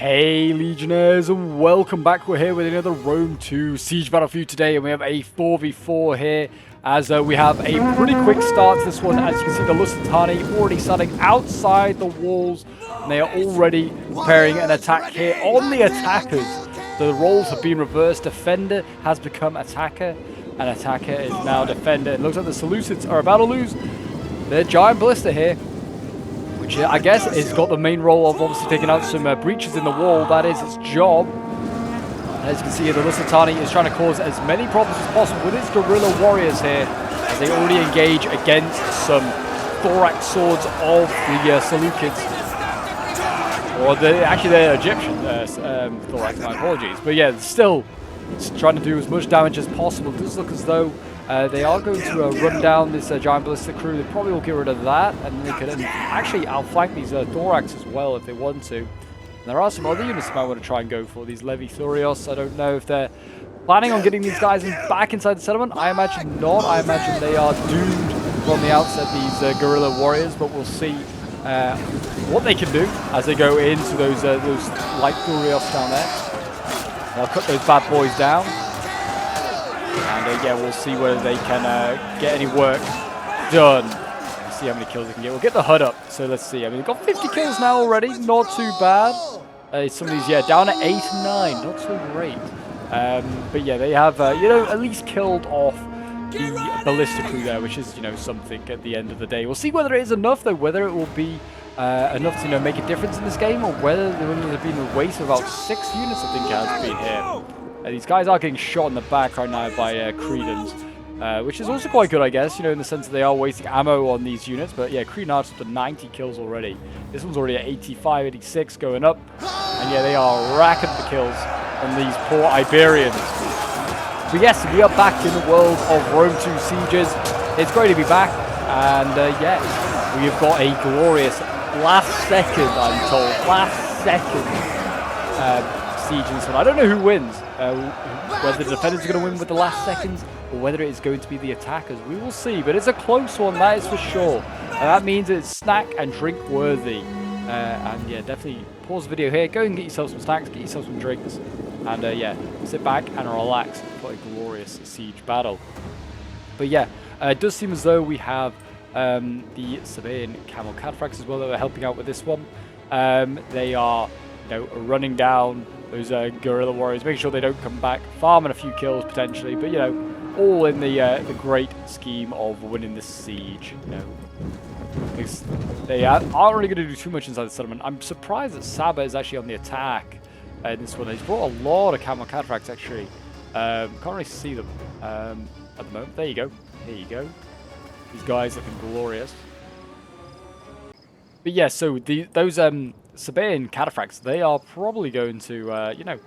Hey Legionnaires, and welcome back. We're here with another Rome 2 siege battle for you today, and we have a 4v4 here as we have a pretty quick start to this one. As you can see, the Lusitani already starting outside the walls, and they are already preparing an attack here on the attackers. So the roles have been reversed. Defender has become attacker, and attacker is now defender. It looks like the Seleucids are about to lose their giant ballista here, which I guess has got the main role of obviously taking out some breaches in the wall. That is its job. As you can see here, the Lusitani is trying to cause as many problems as possible with its guerrilla warriors here, as they already engage against some thorax swords of the Seleucids. Or actually they're Egyptian thorax, my apologies. But yeah, still it's trying to do as much damage as possible. It does look as though they are going to run down this giant ballistic crew. They probably will get rid of that, and they could actually outflank these thorax as well if they want to. And there are some other units they might want to try and go for. These Levi Thurios, I don't know if they're planning on getting these guys back inside the settlement. I imagine not. I imagine they are doomed from the outset, these guerrilla warriors, but we'll see what they can do as they go into those light Thurios down there. They'll cut those bad boys down. And yeah, we'll see whether they can get any work done. Let's see how many kills they can get. We'll get the HUD up. So let's see. I mean, they've got 50 kills now already. Not too bad. Some of these, yeah, down at 8 and 9. Not so great. But yeah, they have, you know, at least killed off the ballista crew there, which is, you know, something at the end of the day. We'll see whether it is enough, though. Whether it will be enough to, you know, make a difference in this game, or whether there has been a waste of about 6 units, I think it has been here. These guys are getting shot in the back right now by Credence, which is also quite good, I guess, you know, in the sense that they are wasting ammo on these units. But yeah, Credence up to 90 kills already. This one's already at 85, 86, going up. And yeah, they are racking the kills on these poor Iberians. But yes, we are back in the world of Rome 2 sieges. It's great to be back. And yeah, we have got a glorious last second, I'm told, last second siege in this one. I don't know who wins, whether the defenders are going to win with the last seconds or whether it is going to be the attackers. We will see, but it's a close one, that is for sure. And that means it's snack and drink worthy. And yeah, definitely pause the video here, go and get yourself some snacks, get yourself some drinks, and yeah, sit back and relax for a glorious siege battle. But yeah, it does seem as though we have the Saba and Camel Cataphracts as well that are helping out with this one. They are, you know, running down those guerrilla warriors, making sure they don't come back, farming a few kills potentially, but you know, all in the great scheme of winning this siege. You know, they aren't really going to do too much inside the settlement. I'm surprised that Saba is actually on the attack in this one. He's brought a lot of Camel Cataphracts actually. Can't really see them at the moment. There you go. There you go. These guys looking glorious. But yeah, so those Sabaean Cataphracts, they are probably going to, you know,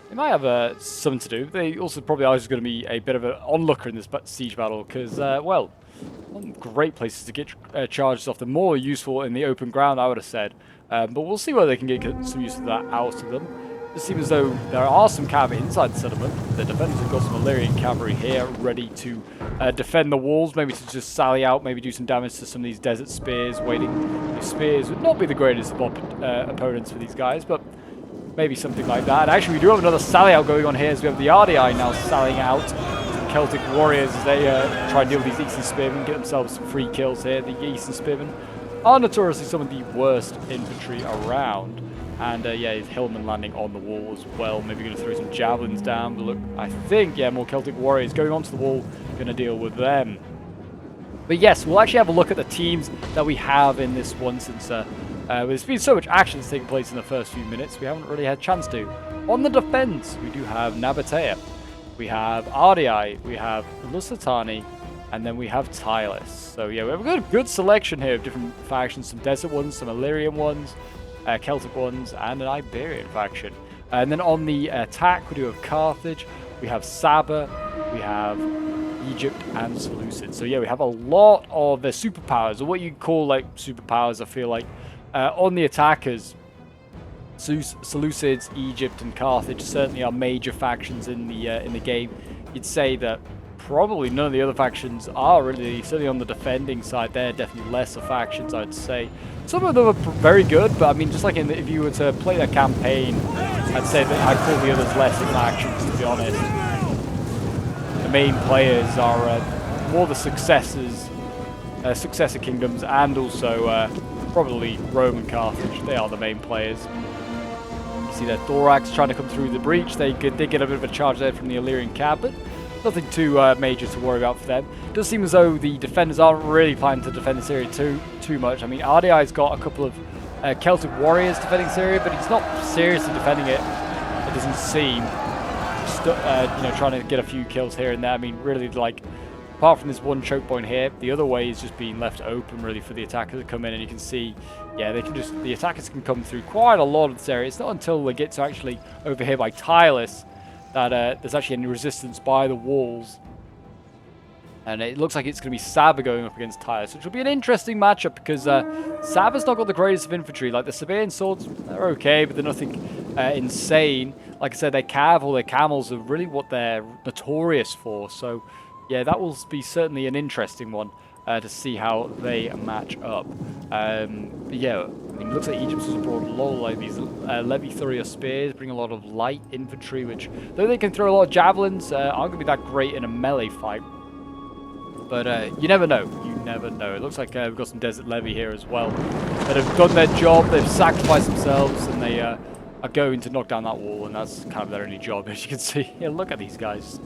they might have something to do. They also probably are just going to be a bit of an onlooker in this siege battle because, well, great places to get charges off. They're more useful in the open ground, I would have said. But we'll see whether they can get some use of that out of them. It seems as though there are some cavalry inside the settlement. The defenders have got some Illyrian cavalry here ready to defend the walls, maybe to just sally out, maybe do some damage to some of these desert spears waiting. These spears would not be the greatest of opponents for these guys, but maybe something like that. And actually, we do have another sally out going on here, as we have the RDI now sallying out some Celtic warriors as they try and deal with these Eastern Spearmen, get themselves some free kills here. The Eastern Spearmen are notoriously some of the worst infantry around. And yeah, his Hillman landing on the wall as well. Maybe going to throw some javelins down. But look, I think, yeah, more Celtic warriors going onto the wall, going to deal with them. But yes, we'll actually have a look at the teams that we have in this one, since there's been so much action that's taken place in the first few minutes. We haven't really had a chance to. On the defense, we do have Nabatea. We have RDI. We have Lusitani. And then we have Tylus. So yeah, we have a good selection here of different factions. Some desert ones, some Illyrian ones, Celtic ones, and an Iberian faction. And then on the attack, we do have Carthage, we have Saba, we have Egypt, and Seleucid. So yeah, we have a lot of the superpowers, or what you call like superpowers, I feel like. On the attackers, Seleucids, Egypt, and Carthage certainly are major factions in the game. You'd say that probably none of the other factions are really, certainly on the defending side, they're definitely lesser factions, I'd say. Some of them are very good, but I mean, just like if you were to play their campaign, I'd say that I'd call the others lesser factions, to be honest. The main players are more the successor kingdoms, and also probably Rome and Carthage. They are the main players. You see their thorax trying to come through the breach. They did get a bit of a charge there from the Illyrian cab, but nothing too major to worry about for them. It does seem as though the defenders aren't really planning to defend this area too much. I mean, RDI's got a couple of Celtic warriors defending this area, but he's not seriously defending it. It doesn't seem. Just, you know, trying to get a few kills here and there. I mean, really, like, apart from this one choke point here, the other way is just being left open, really, for the attackers to come in. And you can see, yeah, the attackers can come through quite a lot of this area. It's not until they get to actually over here by Tylus that there's actually any resistance by the walls. And it looks like it's going to be Saba going up against Tylus, which will be an interesting matchup because Saba's not got the greatest of infantry. Like, the Sabaean swords, they're okay, but they're nothing insane. Like I said, their cav or their camels are really what they're notorious for. So, yeah, that will be certainly an interesting one to see how they match up. But yeah, I mean, it looks like Egypt has brought a lot of like these Levi Thuria spears, bring a lot of light infantry, which, though they can throw a lot of javelins, aren't going to be that great in a melee fight. But you never know. You never know. It looks like we've got some Desert Levy here as well that have done their job. They've sacrificed themselves, and they are going to knock down that wall, and that's kind of their only job, as you can see. Yeah, look at these guys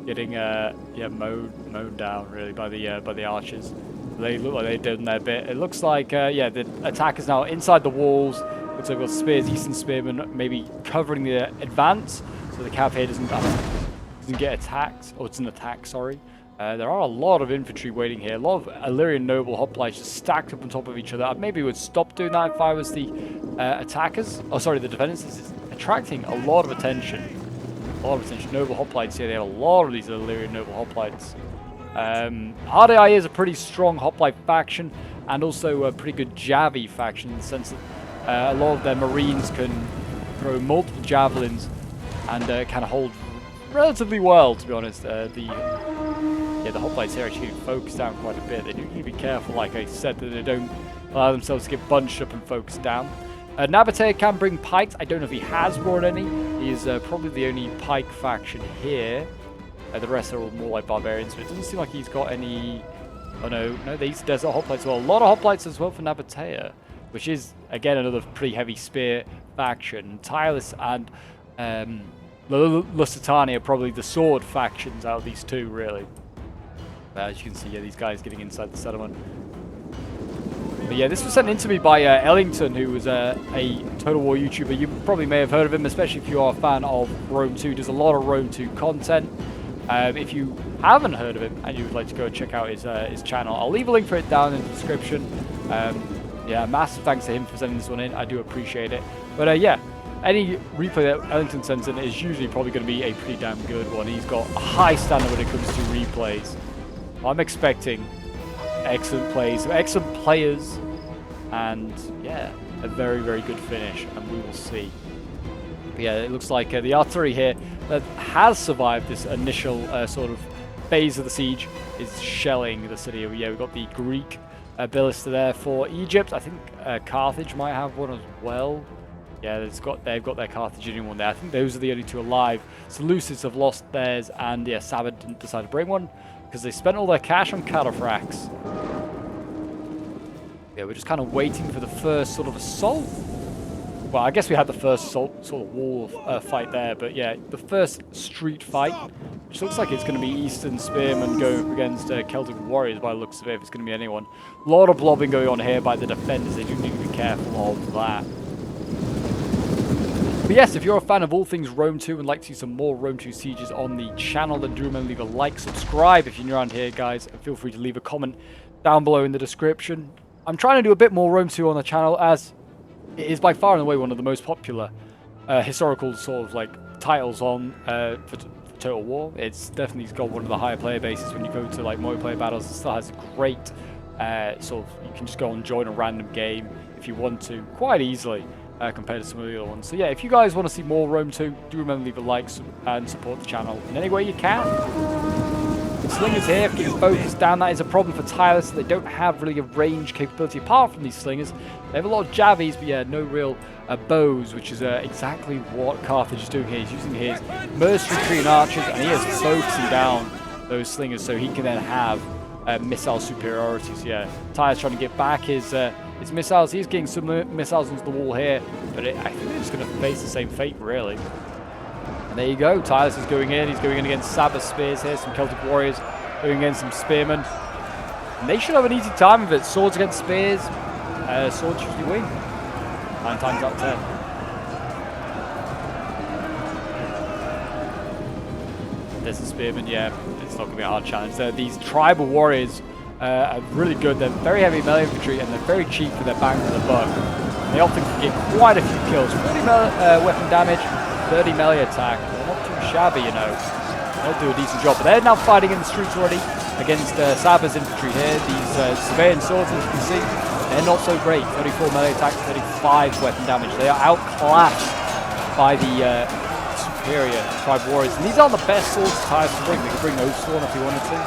getting mown down really by the archers. They look like they've done their bit. It looks like yeah, the attackers now inside the walls. Looks like we've got spears, Eastern Spearmen maybe covering the advance, so the cav here doesn't get attacked. Oh, it's an attack, sorry. There are a lot of infantry waiting here. A lot of Illyrian noble hoplites just stacked up on top of each other. I maybe would stop doing that if I was the attackers. Oh, sorry, the defenders. This is attracting a lot of attention. A lot of attention. Noble hoplites here. They have a lot of these Illyrian noble hoplites. RDI is a pretty strong hoplite faction, and also a pretty good Javi faction in the sense that a lot of their marines can throw multiple javelins and kind of hold relatively well, to be honest. The hoplites here actually focus down quite a bit. They do need to be careful, like I said, that they don't allow themselves to get bunched up and focused down. Nabatea can bring pikes. I don't know if he has brought any. He's probably the only pike faction here. The rest are all more like barbarians, but it doesn't seem like he's got any... Oh no, these desert hoplites. Well, a lot of hoplites as well for Nabatea, which is, again, another pretty heavy spear faction. Tylus and Lusitania are probably the sword factions out of these two, really. As you can see, yeah, these guys getting inside the settlement. But yeah, this was sent in to me by Ellington, who was a Total War YouTuber. You probably may have heard of him, especially if you are a fan of Rome 2. Does a lot of Rome 2 content. If you haven't heard of him and you would like to go and check out his channel, I'll leave a link for it down in the description. Yeah, massive thanks to him for sending this one in. I do appreciate it. But yeah, any replay that Ellington sends in is usually probably going to be a pretty damn good one. He's got a high standard when it comes to replays. I'm expecting excellent plays, excellent players, and yeah, a very, very good finish, and we will see. But yeah, it looks like the artillery here that has survived this initial sort of phase of the siege is shelling the city. Yeah, we've got the Greek ballista there for Egypt. I think Carthage might have one as well. Yeah, they've got their Carthaginian one there. I think those are the only two alive. Seleucids have lost theirs, and yeah, Saba didn't decide to bring one because they spent all their cash on cataphracts. Yeah, we're just kind of waiting for the first sort of assault. Well, I guess we had the first sort of wall fight there, but yeah, the first street fight, which looks like it's going to be Eastern Spearmen going up against Celtic Warriors by the looks of it, if it's going to be anyone. A lot of blobbing going on here by the defenders. They do need to be careful of that. But yes, if you're a fan of all things Rome 2 and like to see some more Rome 2 sieges on the channel, then do remember to leave a like, subscribe if you're new around here, guys, and feel free to leave a comment down below in the description. I'm trying to do a bit more Rome 2 on the channel, as it is by far and away one of the most popular historical sort of like titles on for Total War. It's definitely got one of the higher player bases when you go to like multiplayer battles. It still has a great sort of, you can just go and join a random game if you want to quite easily. Compared to some of the other ones. So yeah, if you guys want to see more Rome 2, do remember to leave a like and support the channel in any way you can. slingers here, getting focused down. That is a problem for Tyler, so they don't have really a range capability apart from these slingers. They have a lot of javies, but yeah, no real bows, which is exactly what Carthage is doing here. He's using his mercenary Cretan archers, and he is focusing down those slingers so he can then have missile superiority. So yeah, Tyler's trying to get back his missiles. He's getting some missiles into the wall here, but I think they're just going to face the same fate, really. And there you go, Tylus is going in. He's going in against Saba's spears here, some Celtic warriors going against some spearmen. And they should have an easy time of it. Swords against spears, swords usually win. 9 times out of 10. There's the spearmen, yeah, it's not going to be a hard challenge. These tribal warriors are really good. They're very heavy melee infantry and they're very cheap for their bang for the buck. And they often can get quite a few kills. 40 weapon damage, 30 melee attack. They're not too shabby, you know. They'll do a decent job. But they're now fighting in the streets already against Saba's infantry here. These surveying swords, as you can see, they're not so great. 34 melee attack, 35 weapon damage. They are outclassed by the superior tribe warriors. And these are the best swords Tyler can bring. They could bring Oathsworn if he wanted to.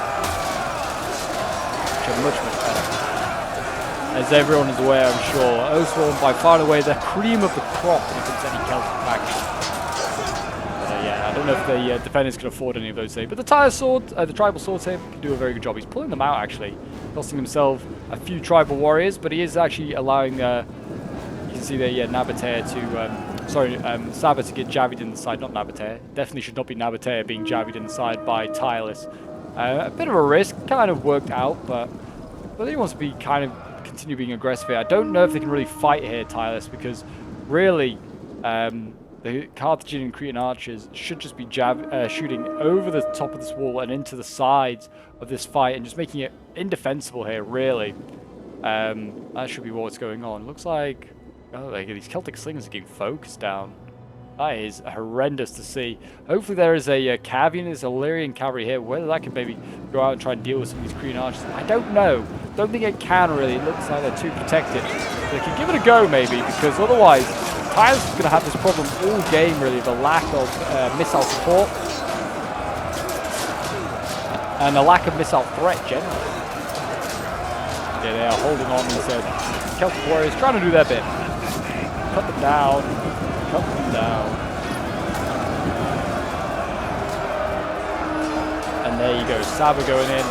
Which are much, much better. As everyone is aware, I'm sure, Oathsworn by far and away the cream of the crop when it comes to any Celtic faction. Yeah, I don't know if the defenders can afford any of those today. But the Tyler sword, the tribal swords here, can do a very good job. He's pulling them out, actually. Costing himself a few tribal warriors, but he is actually allowing, you can see there, yeah, Nabatea to, Saba to get javied in the side, not Nabatea. Definitely should not be Nabatea being javied in the side by Tylus. A bit of a risk, kind of worked out, but he wants to be kind of continue being aggressive here. I don't know if they can really fight here, Tylus, because really, the Carthaginian Cretan archers should just be shooting over the top of this wall and into the sides of this fight and just making it indefensible here, really. That should be what's going on. Looks like, oh, these Celtic slingers are getting focused down. That is horrendous to see. Hopefully there is a Cavian, there's Illyrian cavalry here. Whether that can maybe go out and try and deal with some of these Cretan archers, I don't know. Don't think it can really. It looks like they're too protected. They can give it a go maybe, because otherwise Tylus is going to have this problem all game, really, the lack of missile support and a lack of missile threat generally. Yeah, they are holding on, these Celtic warriors, trying to do their bit. Cut them down, cut them down. And there you go, Saba going in.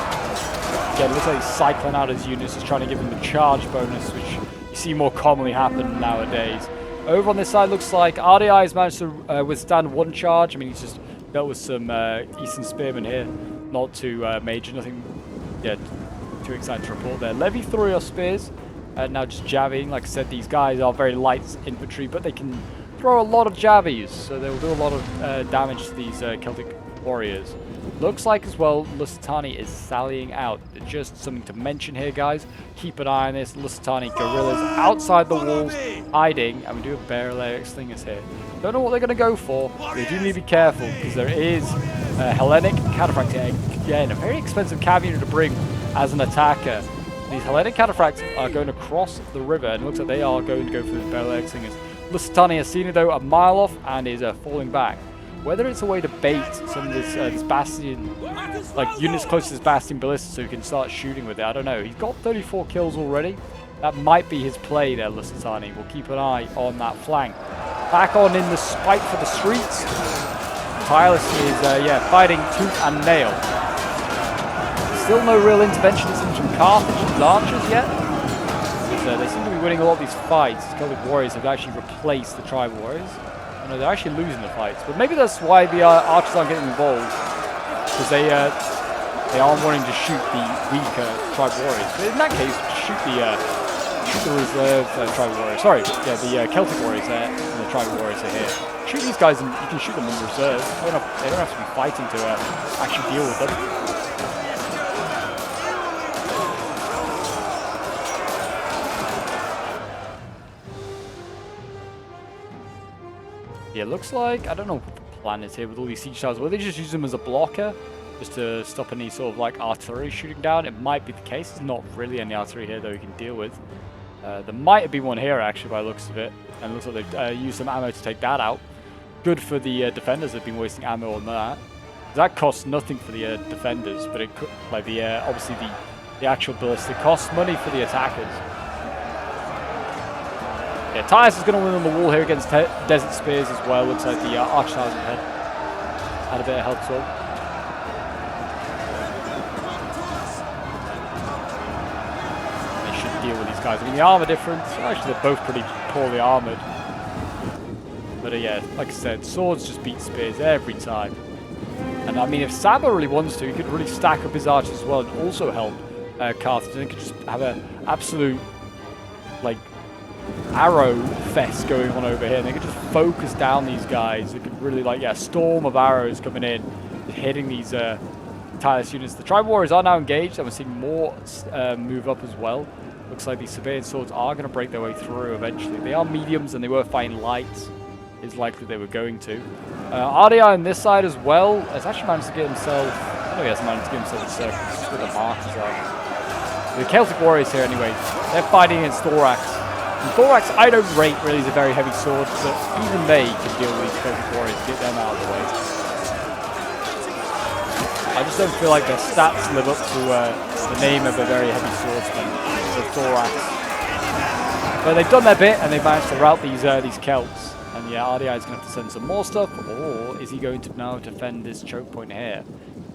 Again, looks like he's cycling out his units, just trying to give them the charge bonus, which you see more commonly happen nowadays. Over on this side, looks like RDI has managed to withstand one charge. I mean, he's just dealt with some Eastern Spearmen here. Not too major, nothing too exciting to report there. Levy through your spears, now just jabbing. Like I said, these guys are very light infantry, but they can throw a lot of jabbies, so they will do a lot of damage to these Celtic warriors. Looks like as well, Lusitani is sallying out. Just something to mention here, guys. Keep an eye on this. Lusitani guerrillas outside the walls, hiding, and we do have barrel slingers here. Don't know what they're going to go for. They do need to be careful because there is a Hellenic Cataphract here. Again, a very expensive cavalry to bring as an attacker. These Hellenic Cataphracts are going across the river, and it looks like they are going to go for the barrel slingers. Lusitani has seen it though a mile off and is falling back. Whether it's a way to bait some of this Bastion, like units close to this Bastion ballista so he can start shooting with it, I don't know. He's got 34 kills already. That might be his play there, Lusitani. We'll keep an eye on that flank. Back on in the spike for the streets. Tylus is, fighting tooth and nail. Still no real interventionism from Carthage's archers yet. They seem to be winning a lot of these fights. Celtic warriors have actually replaced the tribal warriors. No, they're actually losing the fights, but maybe that's why the archers aren't getting involved, because they aren't wanting to shoot the weaker tribal warriors. But in that case, shoot the reserve tribal warriors. Sorry, yeah, the Celtic warriors there and the tribal warriors are here. Shoot these guys, and you can shoot them in reserve. They don't have to be fighting to actually deal with them. Yeah, looks like, I don't know what the plan is here with all these siege towers. Will they just use them as a blocker? Just to stop any sort of like artillery shooting down? It might be the case. There's not really any artillery here though you can deal with. There might be one here actually by the looks of it. And it looks like they've used some ammo to take that out. Good for the defenders that have been wasting ammo on that. That costs nothing for the defenders, but it could, like the obviously the actual ballistic costs money for the attackers. Yeah, Tyus is going to win on the wall here against Desert Spears as well. Looks like the Arch Towers ahead had a bit of help as well. They should deal with these guys. I mean, the armor difference, actually they're both pretty poorly armored. But yeah, like I said, swords just beat spears every time. And I mean, if Saba really wants to, he could really stack up his archers as well and also help Carthage. And he could just have an absolute, like, arrow fest going on over here. And they could just focus down these guys. It could really, like, yeah, storm of arrows coming in, hitting these tireless units. The Tribal Warriors are now engaged, and we're seeing more move up as well. Looks like these Surveillance Swords are going to break their way through eventually. They are mediums, and they were fighting lights. Is likely they were going to. RDI on this side as well has actually managed to get himself, I know he hasn't managed to get himself a circle, just where the markers are. The Celtic Warriors here anyway, they're fighting against Thorax. And Thorax I don't rate really as a very heavy sword, but even they can deal with these Celtic Warriors to get them out of the way. I just don't feel like their stats live up to the name of a very heavy swordsman, the Thorax. But they've done their bit and they've managed to rout these Celts. And yeah, RDI is going to have to send some more stuff, or is he going to now defend this choke point here?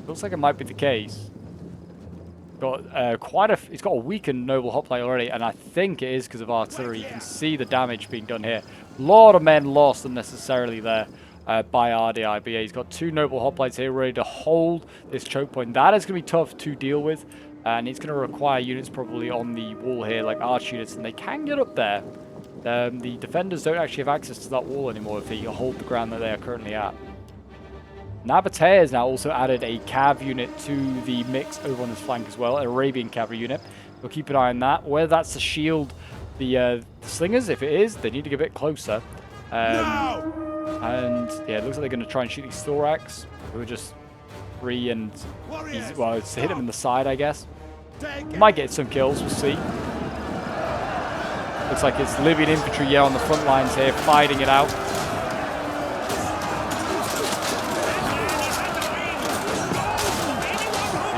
Looks like it might be the case. Got he's got a weakened noble hoplite already, and I think it is because of artillery. You can see the damage being done here. A lot of men lost unnecessarily there by RDI, but yeah, he's got 2 noble hoplites here ready to hold this choke point. That is going to be tough to deal with, and it's going to require units probably on the wall here, like arch units, and they can get up there. The defenders don't actually have access to that wall anymore if they hold the ground that they are currently at. Nabatea has now also added a cav unit to the mix over on his flank as well, an Arabian cavalry unit. We'll keep an eye on that. Whether that's to shield the slingers, if it is, they need to get a bit closer. And yeah, it looks like they're going to try and shoot these Thorax, who are just free and easy. Well, it's to hit them in the side, I guess. They might get some kills, we'll see. Looks like it's Libyan infantry, yeah, on the front lines here, fighting it out.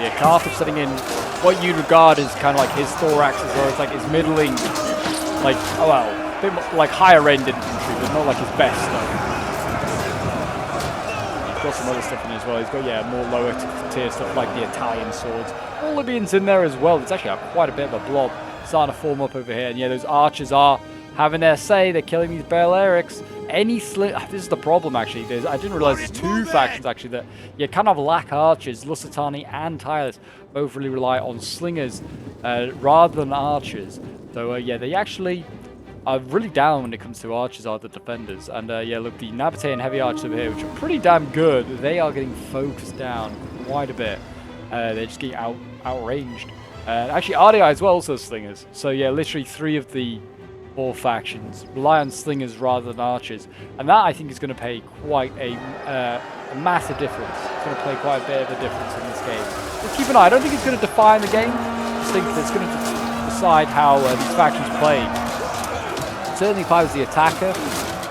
Yeah, Carthage setting in what you'd regard as kind of like his Thorax, as well as like his middling, like, oh well, a bit more, like higher end infantry, but not like his best though. He's got some other stuff in as well. He's got, yeah, more lower tier stuff like the Italian swords. All Libyans in there as well. It's actually quite a bit of a blob starting to form up over here. And yeah, those archers are having their say. They're killing these Balearics. This is the problem actually. I didn't realize there's 2 factions actually that you kind of lack archers. Lusitani and Tyrus both really rely on slingers rather than archers. So yeah, they actually are really down when it comes to archers, are the defenders. And yeah, look, the Nabatean heavy archers over here, which are pretty damn good, they are getting focused down quite a bit. They're just getting outranged. Actually, RDI as well, also slingers. So yeah, literally 3 of the 4 factions rely on slingers rather than archers. And that, I think, is going to pay quite a massive difference. It's going to play quite a bit of a difference in this game. Just keep an eye. I don't think it's going to define the game. I just think that it's going to decide how these factions play. Certainly if I was the attacker,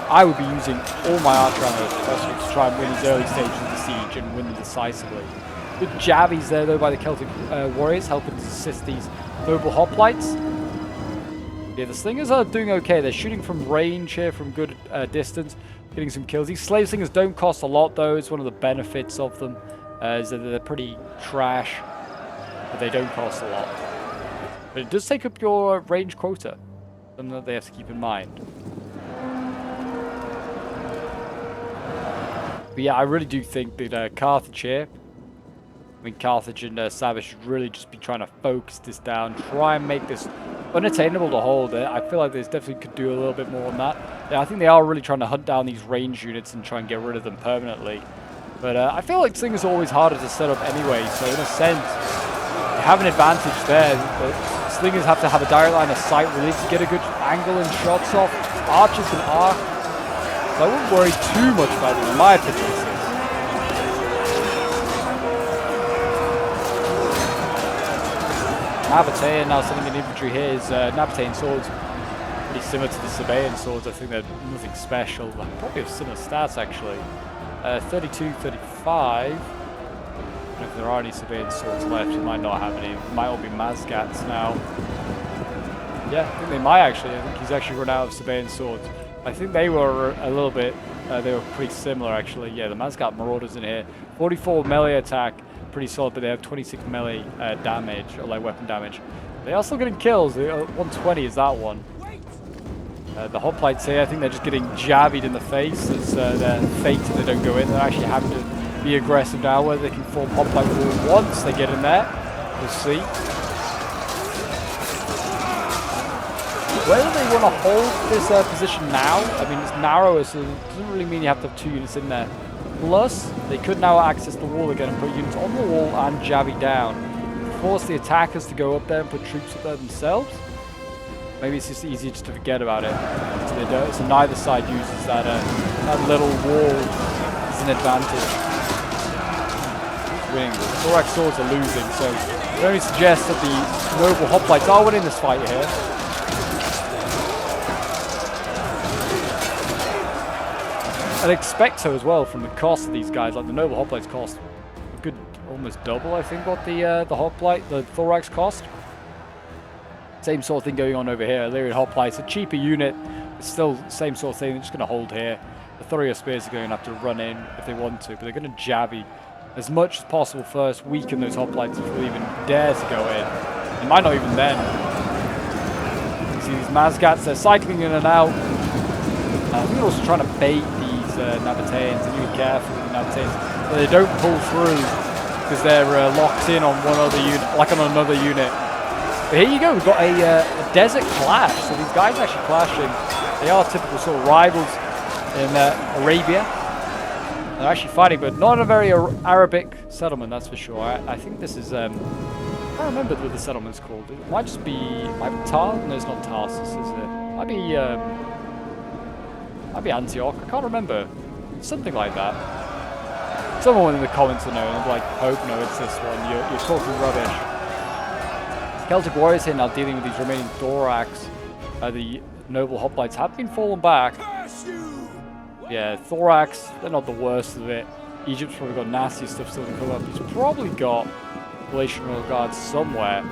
I would be using all my archer ammo if possible to try and win these early stages of the siege and win them decisively. Good jabbies there though by the Celtic Warriors, helping to assist these noble hoplites. Yeah, the slingers are doing okay. They're shooting from range here, from good distance, getting some kills. These slave slingers don't cost a lot though. It's one of the benefits of them, is that they're pretty trash, but they don't cost a lot. But it does take up your range quota, something that they have to keep in mind. But yeah, I really do think that Carthage here, I mean, Carthage and Saba should really just be trying to focus this down, try and make this unattainable to hold it. I feel like they definitely could do a little bit more on that. Yeah, I think they are really trying to hunt down these range units and try and get rid of them permanently. But I feel like slingers are always harder to set up anyway, so in a sense, they have an advantage there. But slingers have to have a direct line of sight really to get a good angle and shots off. Archers can arc. So I wouldn't worry too much about them, in my opinion. Nabatea now sending in infantry here is Nabatean swords, pretty similar to the Sabaean swords. I think they're nothing special. Probably have similar stats actually. 32, 35. And if there are any Sabaean swords left, he might not have any. It might all be Mazgats now. Yeah, I think they might actually. I think he's actually run out of Sabaean swords. I think they were a little bit, they were pretty similar actually. Yeah, the Mazgat Marauders in here. 44 melee attack, pretty solid, but they have 26 melee damage, or like weapon damage. They are still getting kills. 120 is that one. The hoplites here, I think they're just getting jabbied in the face as they're fated they don't go in. They're actually having to be aggressive now. Whether they can form hoplite wall once they get in there, we'll see. Whether they want to hold this position now, I mean it's narrower, so it doesn't really mean you have to have 2 units in there. Plus, they could now access the wall again and put units on the wall and jabby down. Force the attackers to go up there and put troops up there themselves. Maybe it's just easier just to forget about it. So they don't. So neither side uses that little wall as an advantage. Winning. The Thorax swords are losing, so it only suggests that the noble hoplites are winning this fight here. I'd expect so as well from the cost of these guys. Like the noble hoplites cost a good almost double, I think, what the Thorax cost. Same sort of thing going on over here. Illyrian hoplites, a cheaper unit. It's still same sort of thing. They're just going to hold here. The Thoria spears are going to have to run in if they want to, but they're going to jabby as much as possible first. Weaken those hoplites if they even dare to go in. They might not even then. You see these Mazgats, they're cycling in and out. We're also trying to bait these Nabateans, and you be careful with the Nabateans, so they don't pull through because they're locked in on one other unit, like on another unit. But here you go, we've got a desert clash, so these guys are actually clashing. They are typical sort of rivals in Arabia. They're actually fighting, but not a very Arabic settlement, that's for sure. I think this is, I can't remember what the settlement's called. It might just be, Tar? No, it's not Tarsus, is it? Might be Antioch, I can't remember. Something like that. Someone in the comments will know, and I'm like, Pope, no, it's this one. You're talking rubbish. Celtic warriors here now dealing with these remaining Thorax. The noble hoplites have been fallen back. Yeah, Thorax, they're not the worst of it. Egypt's probably got nasty stuff still to come up. He's probably got Galatian Royal Guards somewhere.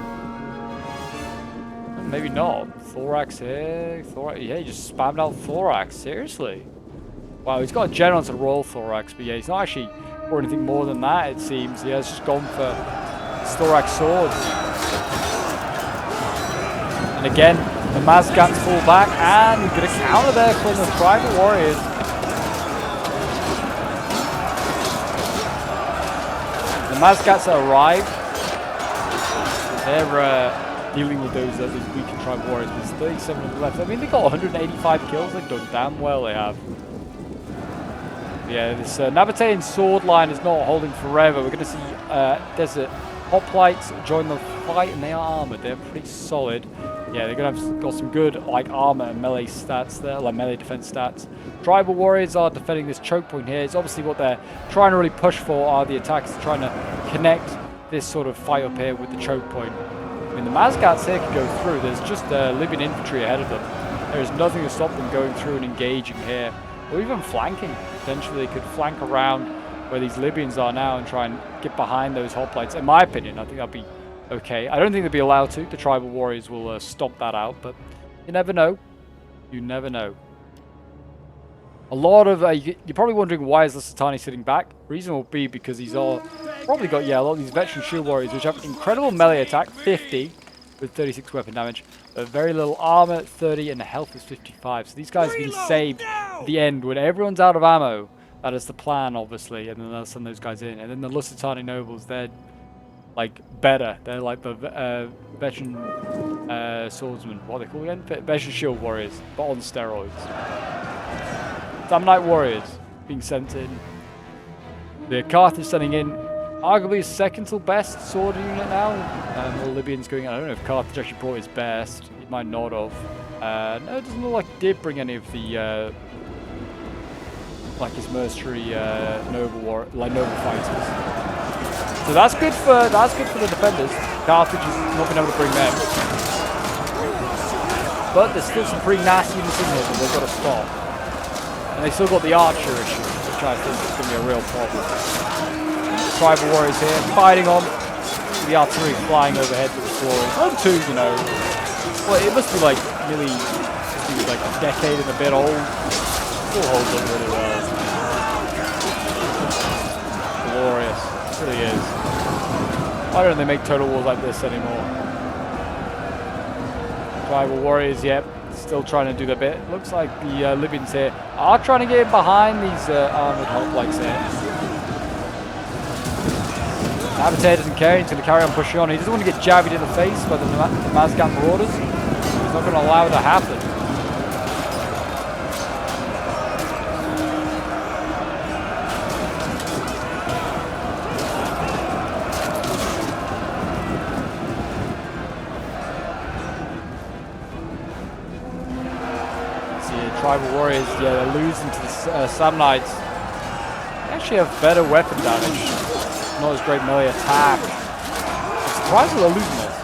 Maybe not. Thorax here. Yeah, he just spammed out Thorax. Seriously. Wow, he's got a general to Royal Thorax, but yeah, he's not actually for anything more than that, it seems. He has just gone for his Thorax swords. And again, the Mazgats fall back, and we've got a counter there from the private warriors. The Mazgats that arrived, they're dealing with those weakened tribal warriors. There's 37 of them left. I mean, they got 185 kills. They've done damn well, they have. Yeah, this Nabatean sword line is not holding forever. We're going to see Desert Hoplites join the fight, and they are armored. They're pretty solid. Yeah, they're going to have got some good like armor and melee stats there, like melee defense stats. Tribal warriors are defending this choke point here. It's obviously what they're trying to really push for are the attacks, trying to connect this sort of fight up here with the choke point. I mean, the Mazgats here can go through. There's just Libyan infantry ahead of them. There is nothing to stop them going through and engaging here, or even flanking. Potentially, they could flank around where these Libyans are now and try and get behind those hoplites. In my opinion, I think that'd be okay. I don't think they'd be allowed to. The tribal warriors will stomp that out, but you never know. You never know. A lot of you're probably wondering why is Lusitani sitting back. Reason will be because he's all probably got a lot of these veteran shield warriors which have incredible melee attack, 50 with 36 weapon damage, but very little armor, 30, and the health is 55. So these guys have been saved at the end when everyone's out of ammo. That is the plan, obviously, and then they'll send those guys in. And then the Lusitani nobles, they're like better. They're like the veteran swordsmen. What are they called again? Veteran shield warriors, but on steroids. Damn Knight warriors being sent in. The Carthage sending in arguably his second to best sword unit now. The Libyans going in. I don't know if Carthage actually brought his best. He might not have. No, it doesn't look like he did bring any of the like his mercenary noble fighters. So that's good for the defenders. Carthage has not been able to bring them. But there's still some pretty nasty units in here that they've got to stop. And they still got the archer issue, which I think is going to be a real problem. tribal warriors here, fighting on. The artillery flying overhead with the glory. Rome 2, you know, well, it must be like nearly like a decade and a bit old. Still holds up really well. Glorious. It really is. Why don't they make Total Wars like this anymore? Tribal warriors, yep. Still trying to do their bit. Looks like the Libyans here are trying to get in behind these armored hoplites here. Nabatea doesn't care, he's going to carry on pushing on. He doesn't want to get jabbed in the face by the Mazgat Marauders. He's not going to allow it to happen. See, tribal warriors, yeah, they're losing to the Samnites. They actually have better weapon damage. Not as great melee attack. I'm surprised they're losing this.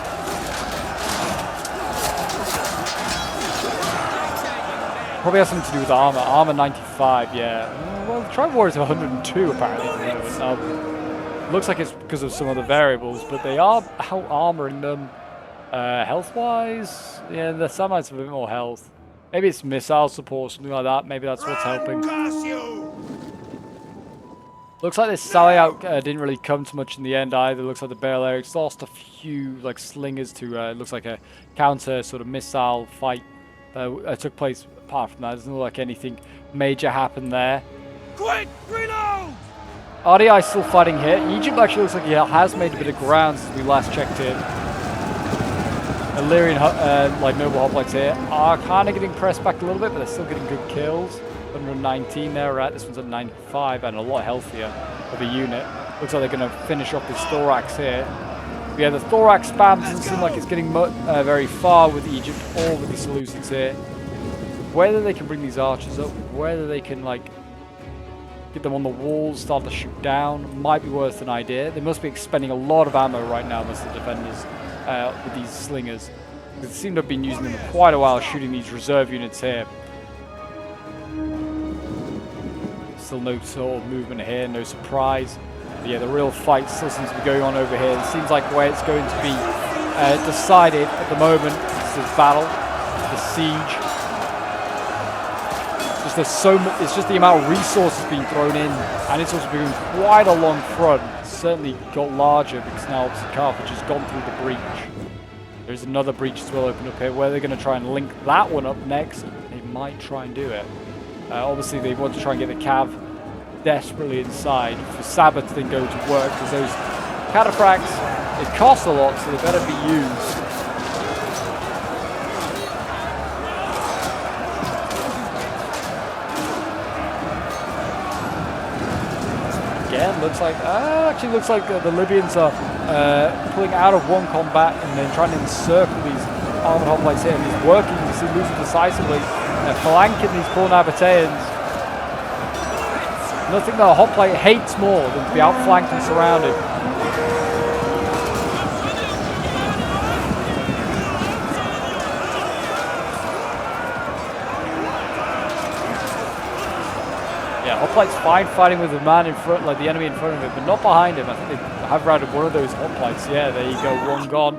Probably has something to do with armor. Armor 95, yeah. Well, the tribal warriors have 102 apparently. Looks like it's because of some of the variables, but they are out armoring them. Health-wise, yeah, the Samnites have a bit more health. Maybe it's missile support, something like that. Maybe that's what's helping. Looks like this sally out didn't really come to much in the end either. Looks like the Balearics lost a few like slingers to looks like a counter sort of missile fight took place. Apart from that, doesn't look like anything major happened there. Quick, reload! RDI still fighting here. Egypt actually looks like he has made a bit of ground since we last checked in. Illyrian like noble hoplites here are kind of getting pressed back a little bit, but they're still getting good kills. 119 there, right? This one's at 95 and a lot healthier of a unit. Looks like they're going to finish off this thorax here. But yeah, the thorax spam doesn't seem like it's getting very far with Egypt or with the Seleucids here. Whether they can bring these archers up, whether they can like get them on the walls, start to shoot down, might be worth an idea. They must be expending a lot of ammo right now, must the defenders, with these slingers. They seem to have been using them for quite a while, shooting these reserve units here. Still no sort of movement here, no surprise. But yeah, the real fight still seems to be going on over here. It seems like where it's going to be decided at the moment is this battle, the siege. Just there's so much. It's just the amount of resources being thrown in, and it's also been quite a long front. It's certainly got larger because now obviously Carthage has gone through the breach. There's another breach as well open up here. Where they're going to try and link that one up next, they might try and do it. Obviously, they want to try and get the Cav desperately inside for Saba to then go to work, because those cataphracts, it costs a lot, so they better be used. Again, looks like actually looks like the Libyans are pulling out of one combat and then trying to encircle these armored hoplites here, and it's working. You see, losing decisively. Flanking these poor Nabateans. Nothing that a hoplite hates more than to be outflanked and surrounded. Yeah, hoplite's fine fighting with the man in front, like the enemy in front of him, but not behind him. I think they have routed one of those hoplites. Yeah, there you go, one gone.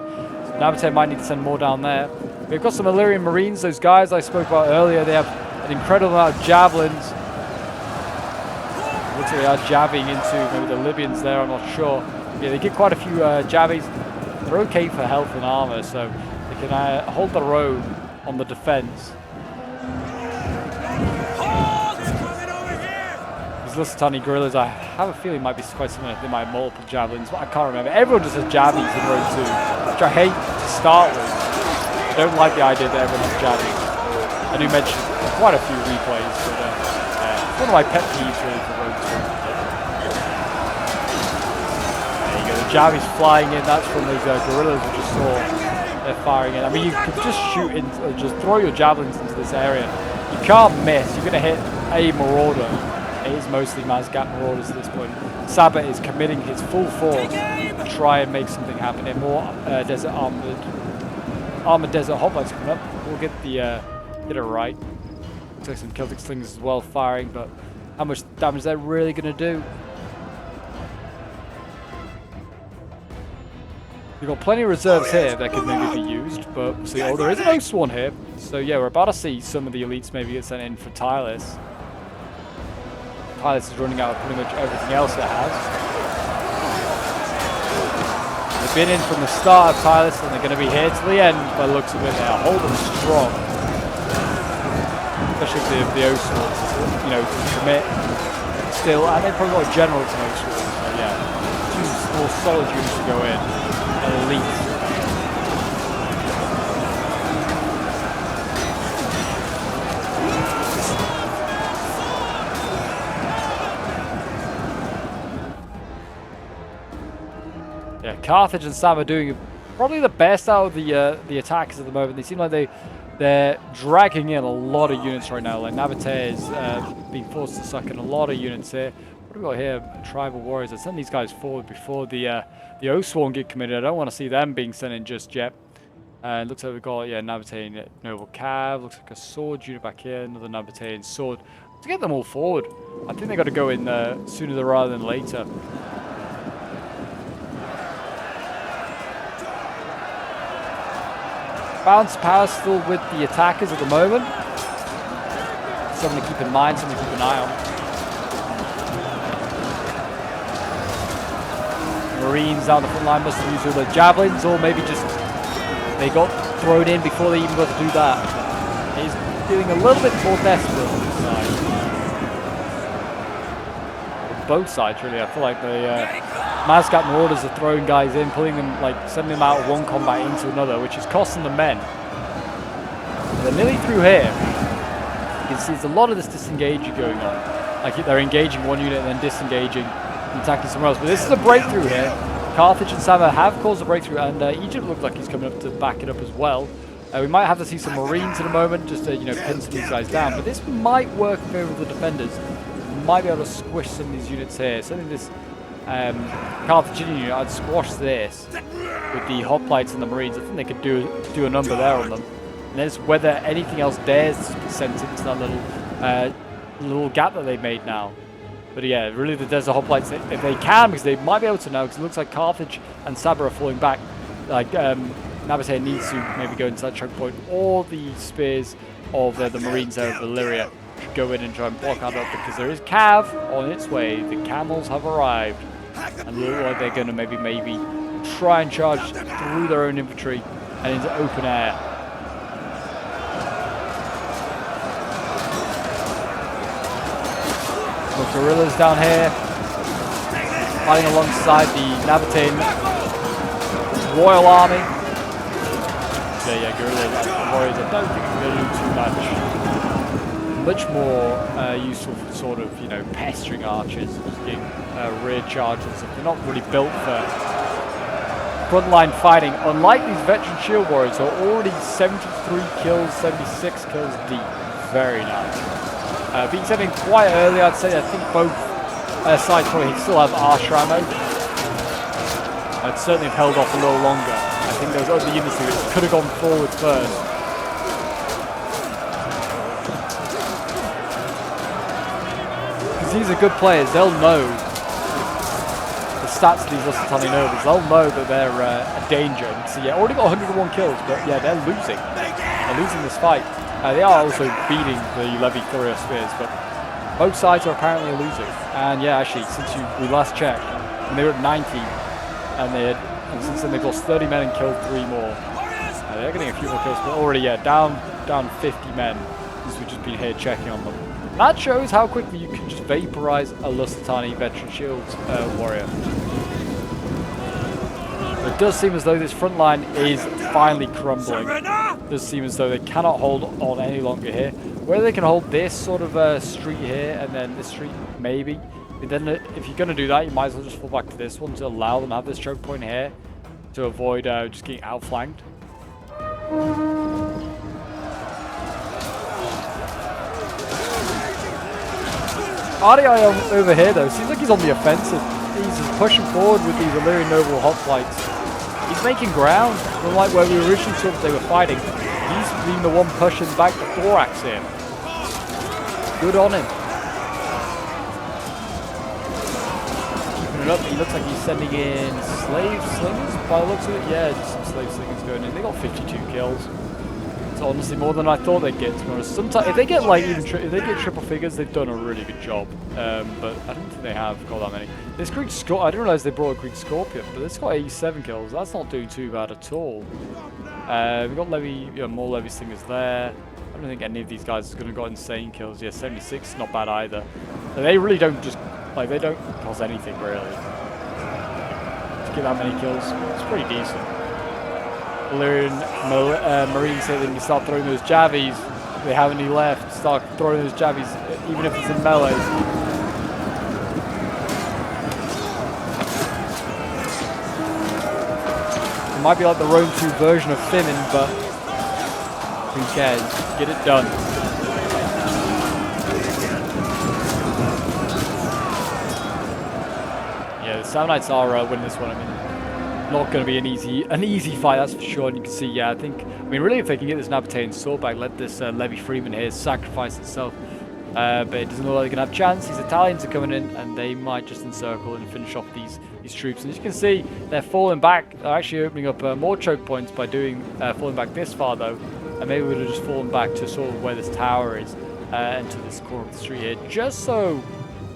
So Nabatea might need to send more down there. We've got some Illyrian Marines, those guys I spoke about earlier. They have an incredible amount of javelins. Looks like they are jabbing into maybe the Libyans there, I'm not sure. Yeah, they get quite a few jabbies. They're okay for health and armor, so they can hold their own on the defense. These Lusitani guerrillas, I have a feeling might be quite similar. They might have multiple javelins, but I can't remember. Everyone just has jabbies in Rome 2, which I hate to start with. I don't like the idea that everyone has jabbies. I do mention quite a few replays, but it's one of my pet peeves really for Road 2. There you go, the jabbies flying in, that's from these guerrillas we just saw. They're firing in. I mean, you could just shoot in, just throw your javelins into this area. You can't miss, you're going to hit a marauder. It is mostly Mazgat marauders at this point. Saba is committing his full force to try and make something happen here. More desert armored desert hoplites coming up. We'll get it right. Looks like some Celtic slings as well firing, but how much damage they're really going to do? We've got plenty of reserves here that could maybe be used, but we'll see. Oh, there is an O-Sworn here. So yeah, we're about to see some of the elites maybe get sent in for Tireless. Tireless is running out of pretty much everything else it has. They've been in from the start of Tireless, and they're going to be here till the end by the looks of it. They're holding strong. Especially if the O-Swords, you know, commit still. And they've probably got a general to O-Swords. So yeah, 2 more solid units to go in. Elite. Yeah, Carthage and Saba doing probably the best out of the attackers at the moment. They seem like they're dragging in a lot of units right now. Like Nabatea is being forced to suck in a lot of units here. What do we got here? Tribal warriors. I sent these guys forward before the O-Sworn get committed. I don't want to see them being sent in just yet. It looks like we've got Nabatean Noble Cav. Looks like a sword unit back here. Another Nabatean sword. To get them all forward. I think they got to go in sooner rather than later. Balance power still with the attackers at the moment. Something to keep in mind, something to keep an eye on. Marines down the front line must have used all their javelins, or maybe just they got thrown in before they even got to do that. He's feeling a little bit more desperate on this side. Both sides, really. I feel like the Mazgat Marauders are throwing guys in, pulling them, like sending them out of one combat into another, which is costing the men. They're nearly through here. You can see there's a lot of this disengaging going on. Like they're engaging one unit and then disengaging and attacking somewhere else. But this is a breakthrough here. Carthage and Saba have caused a breakthrough, and Egypt looks like he's coming up to back it up as well. We might have to see some Marines in a moment just to pin some of these guys down. But this might work in favor of the defenders. Might be able to squish some of these units here. Certainly this Carthaginian unit, I'd squash this with the hoplites and the Marines. I think they could do a number there on them. And then it's whether anything else dares to be sent into that little gap that they've made now. But yeah, really the desert hoplites, if they can, because they might be able to now, because it looks like Carthage and Saba are falling back. Like Nabatea needs to maybe go into that choke point, or the spears of the Marines there of Illyria should go in and try and block that up, because there is Cav on its way. The camels have arrived, and look like they're going to maybe try and charge through their own infantry and into open air. More guerrillas down here, fighting alongside the Nabatean Royal Army. Yeah, guerrillas and warriors. I don't think they're going to do too much. Much more useful for sort of, pestering archers, just getting rear charges. They're not really built for frontline fighting. Unlike these veteran shield warriors, who are already 73 kills, 76 kills deep. Very nice. Being sent in quite early, I'd say. I think both sides probably still have archer ammo. I'd certainly have held off a little longer. I think those other units who could have gone forward first. Because these are good players, they'll know the stats of these Lusitani nobles. They'll know that they're a danger. So yeah, already got 101 kills, but yeah, they're losing. They're losing this fight. They are also beating the Levi Thurio spears, but both sides are apparently losing. And yeah, actually, since we last checked, when they were at 90, and since then they've lost 30 men and killed 3 more. They're getting a few more kills, but already, yeah, down 50 men since we've just been here checking on them. That shows how quickly you can just vaporize a Lusitani veteran shields warrior. It does seem as though this front line is finally crumbling. It does seem as though they cannot hold on any longer here. Whether they can hold this sort of street here and then this street, maybe. But then if you're going to do that, you might as well just fall back to this one to allow them to have this choke point here to avoid just getting outflanked. RDI over here though, seems like he's on the offensive. He's pushing forward with these Illyrian Noble hoplites. He's making ground, unlike where we originally thought they were fighting. He's been the one pushing back the thorax here. Good on him. Keeping opening up. He looks like he's sending in slave slingers by the looks of it. Yeah, just some slave slingers going in. They got 52 kills. It's honestly more than I thought they'd get, to be honest. Sometimes, if they get like even if they get triple figures, they've done a really good job. But I don't think they have got that many. This Greek Scorpion, I didn't realize they brought a Greek Scorpion, but it's got 87 kills. That's not doing too bad at all. We've got Levy, more Levy slingers there. I don't think any of these guys is going to got insane kills. Yeah, 76, not bad either. They really don't just, like, they don't cause anything really. To get that many kills, it's pretty decent. Illyrian Marines say they can start throwing those jabbies. If they have any left, start throwing those jabbies, even if it's in melee. It might be like the Rome 2 version of Finnan, but who cares? Get it done. Yeah, the Sound Knights are winning this one. I mean, not going to be an easy fight, that's for sure. And you can see, yeah, I mean, really, if they can get this Nabatean sword back, let this Levy Freeman here sacrifice itself. But it doesn't look like they can have a chance. These Italians are coming in, and they might just encircle and finish off these troops. And as you can see, they're falling back. They're actually opening up more choke points by doing falling back this far, though. And maybe we would have just fallen back to sort of where this tower is, and to this corner of the street here, just so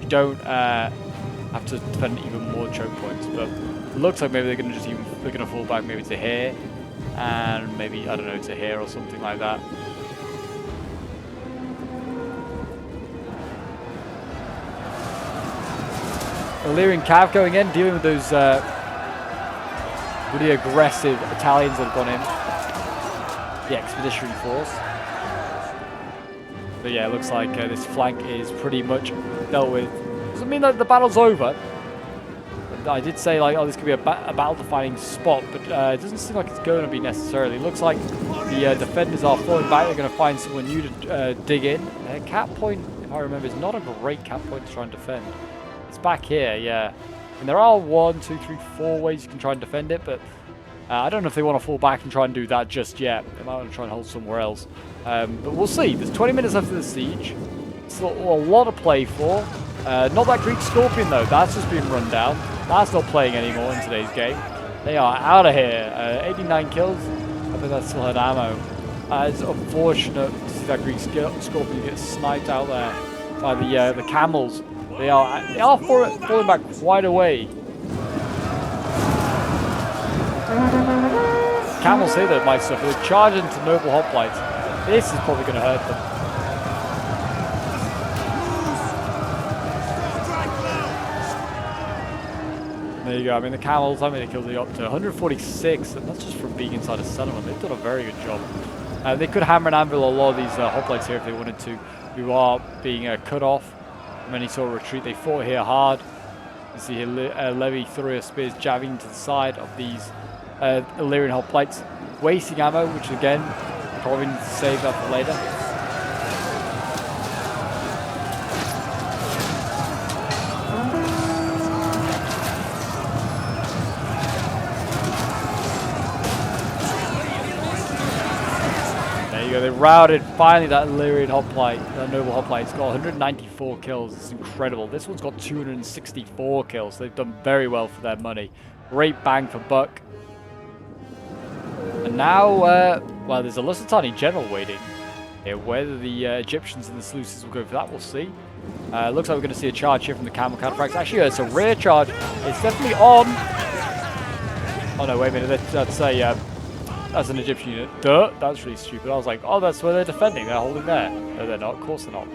you don't have to defend even more choke points. But it looks like maybe they're going to fall back maybe to here, and maybe, I don't know, to here or something like that. Illyrian Cav going in, dealing with those really aggressive Italians that have gone in. The Expeditionary Force. But yeah, it looks like this flank is pretty much dealt with. Doesn't mean that the battle's over. I did say, like, oh, this could be a battle-defining spot, but it doesn't seem like it's going to be necessarily. It looks like the defenders are falling back. They're going to find someone new to dig in. Cap point, if I remember, is not a great cap point to try and defend. It's back here, yeah. And there are 1, 2, 3, 4 ways you can try and defend it, but I don't know if they want to fall back and try and do that just yet. They might want to try and hold somewhere else. But we'll see. There's 20 minutes left of the siege. Still a lot to play for. Not that Greek Scorpion, though. That's just being run down. That's not playing anymore in today's game. They are out of here. 89 kills. I think that still had ammo. It's unfortunate to see that Greek Scorpion get sniped out there by the camels. They are falling back quite a way. Camels here that might suffer. They're charging into noble hoplites. This is probably going to hurt them. There you go. I mean, the camels, how many kills they got up to? 146, and that's just from being inside a settlement. They've done a very good job. They could hammer and anvil a lot of these hoplites here if they wanted to, who are being cut off from any sort of retreat. They fought here hard. You see here Levy threw spears jabbing to the side of these Illyrian hoplites, wasting ammo, which again, probably need to save that for later. They routed finally that Illyrian hoplite, that noble hoplite. It's got 194 kills. It's incredible. This one's got 264 kills. They've done very well for their money. Great bang for buck. And now, well, there's a Lusitani general waiting here. Whether the Egyptians and the Seleucids will go for that, we'll see. Looks like we're going to see a charge here from the camel counterfacts. Actually, it's a rear charge. It's definitely on. Oh no, wait a minute. That's an Egyptian unit. Duh, that's really stupid. I was like, oh, that's where they're defending. They're holding there. No, they're not. Of course they're not.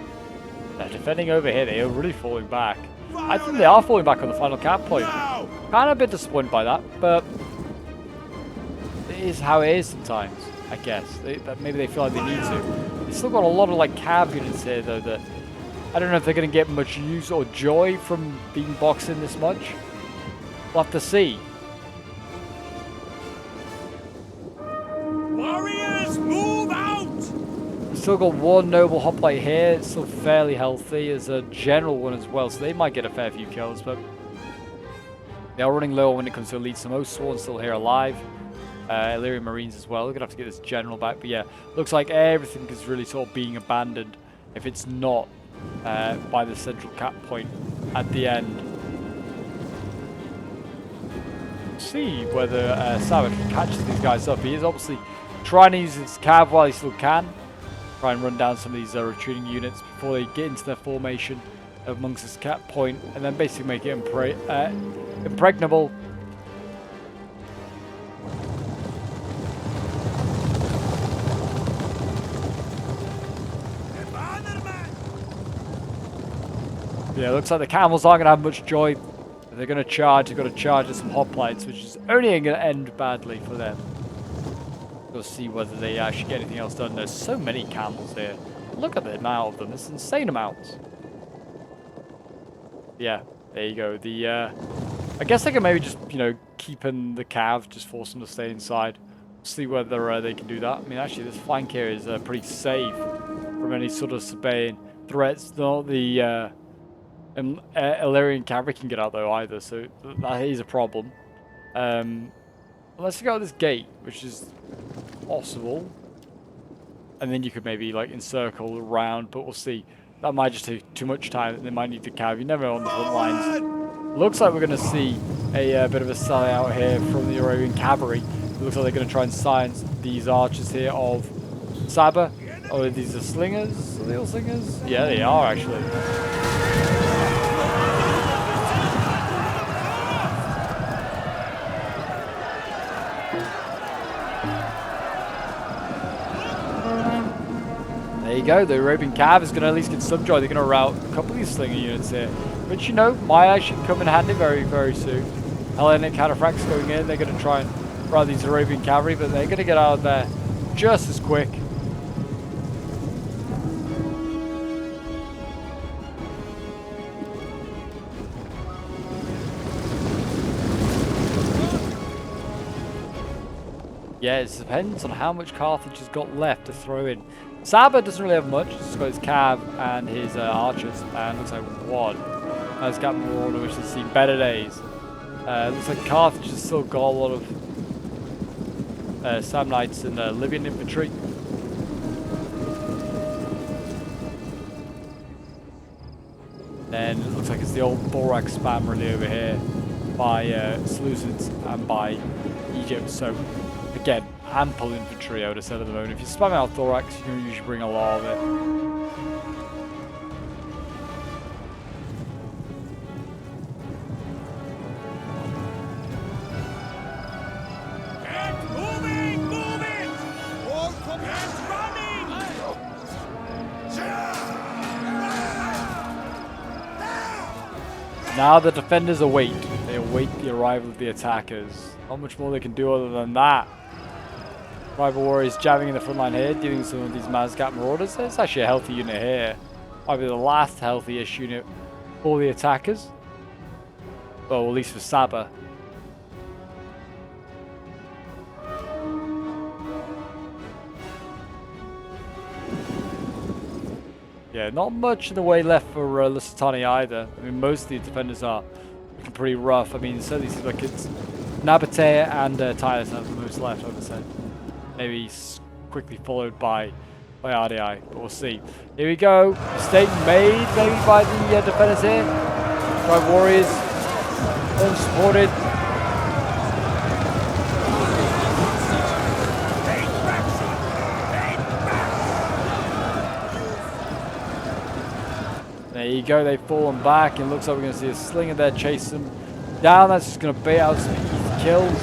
They're defending over here. They are really falling back. I think they are falling back on the final cap point. Kind of a bit disappointed by that, but it is how it is sometimes, I guess. Maybe they feel like they need to. They've still got a lot of, like, cav units here, though, that I don't know if they're going to get much use or joy from being boxed in this much. We'll have to see. Warriors, move out! We've still got one noble hoplite here. It's still fairly healthy. There's a general one as well, so they might get a fair few kills, but they are running low when it comes to elites. So most sworn still here alive. Illyrian Marines as well. We're going to have to get this general back, but yeah, looks like everything is really sort of being abandoned if it's not by the central cap point at the end. see whether Saba catches these guys up. He is obviously trying to use his cav while he still can. Try and run down some of these retreating units before they get into their formation amongst this cap point, and then basically make it impregnable. Yeah, looks like the camels aren't going to have much joy. They're going to charge. They've got to charge at some hoplites, which is only going to end badly for them. We'll see whether they actually get anything else done. There's so many camels here. Look at the amount of them. It's insane amounts. Yeah, there you go. I guess they can maybe just, you know, keep in the cav, just force them to stay inside. See whether they can do that. I mean, actually, this flank here is pretty safe from any sort of Sabaean threats. Not the Illyrian cavalry can get out though either, so that is a problem. Let's go out this gate, which is possible, and then you could maybe like encircle around, but we'll see. That might just take too much time. They might need to cav. You never know on the front lines. Looks like we're going to see a bit of a sally out here from the Arabian cavalry. It looks like they're going to try and silence these archers here of Saba. Oh, these are slingers? Are they all slingers? Yeah, they are actually. There you go, the Arabian Cav is going to at least get some joy. They're going to rout a couple of these slinger units here. Which, you know, might actually come in handy very, very soon. Hellenic cataphracts going in. They're going to try and rout these Arabian cavalry, but they're going to get out of there just as quick. Yeah, it depends on how much Carthage has got left to throw in. Saba doesn't really have much. He's got his cav and his archers, and looks like one. Has got Marauder, which has seen better days. Looks like Carthage has still got a lot of Samnites and Libyan infantry. Then it looks like it's the old thorax spam really over here by Seleucids and by Egypt. So again, ample infantry I would have said at the moment. If you spam out thorax, you can usually bring a lot of it. Now the defenders await. They await the arrival of the attackers. Not much more they can do other than that. Rival warriors jamming in the front line here, dealing with some of these Mazgat Marauders. It's actually a healthy unit here. Might be the last healthiest unit for the attackers. Well, at least for Saba. Yeah, not much in the way left for Lusitani either. I mean, most of the defenders are looking pretty rough. I mean, certainly seems like it's Nabatea and Titus have the most left, I would say. Maybe quickly followed by RDI, but we'll see. Here we go. Mistake made maybe by the defenders here. By warriors, unsupported. There you go, they've fallen back, and looks like we're going to see a slinger there chase them down. That's just going to bait out some easy kills.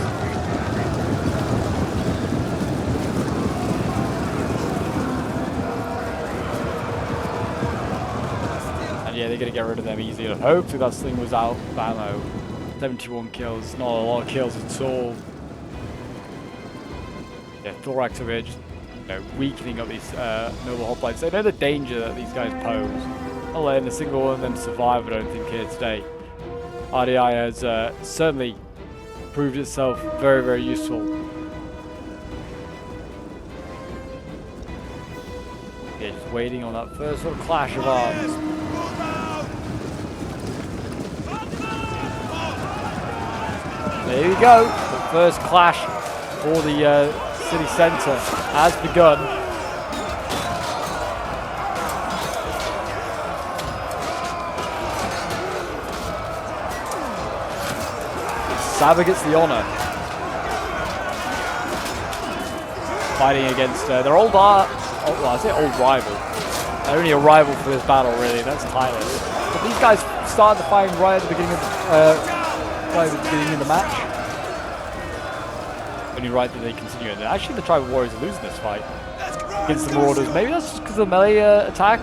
And yeah, they're going to get rid of them easily. Hopefully that slinger was out of ammo. 71 kills, not a lot of kills at all. Yeah, Thorax over here just, you know, weakening up these noble hoplites. They know the danger that these guys pose. Not letting a single one of them survive, I don't think, here today. RDI has certainly proved itself very, very useful. Yeah, just waiting on that first sort of clash of arms. There you go. The first clash for the city centre has begun. Saba gets the honor. Fighting against their old well, I say old rival. They're only a rival for this battle, really. That's Tyler. But these guys started the fighting right at the beginning of the match. Only right that they continue it. Actually, the Tribal Warriors are losing this fight against the Marauders. Maybe that's just because of the melee attack.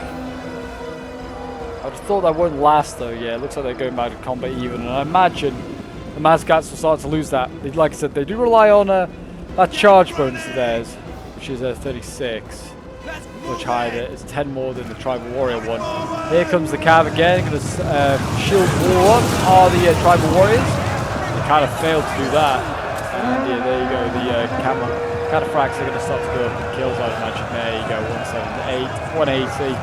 I just thought that wouldn't last, though. Yeah, it looks like they're going back to combat even, and I imagine the Mazgats will start to lose that. Like I said, they do rely on that charge bonus of theirs, which is 36. Much higher. It's 10 more than the Tribal Warrior one. Here comes the Cav again. Going to shield wall up are the Tribal Warriors. They kind of failed to do that. And yeah, there you go. The Cataphracts are going to start to go up in kills, I imagine. There you go. 178, 180.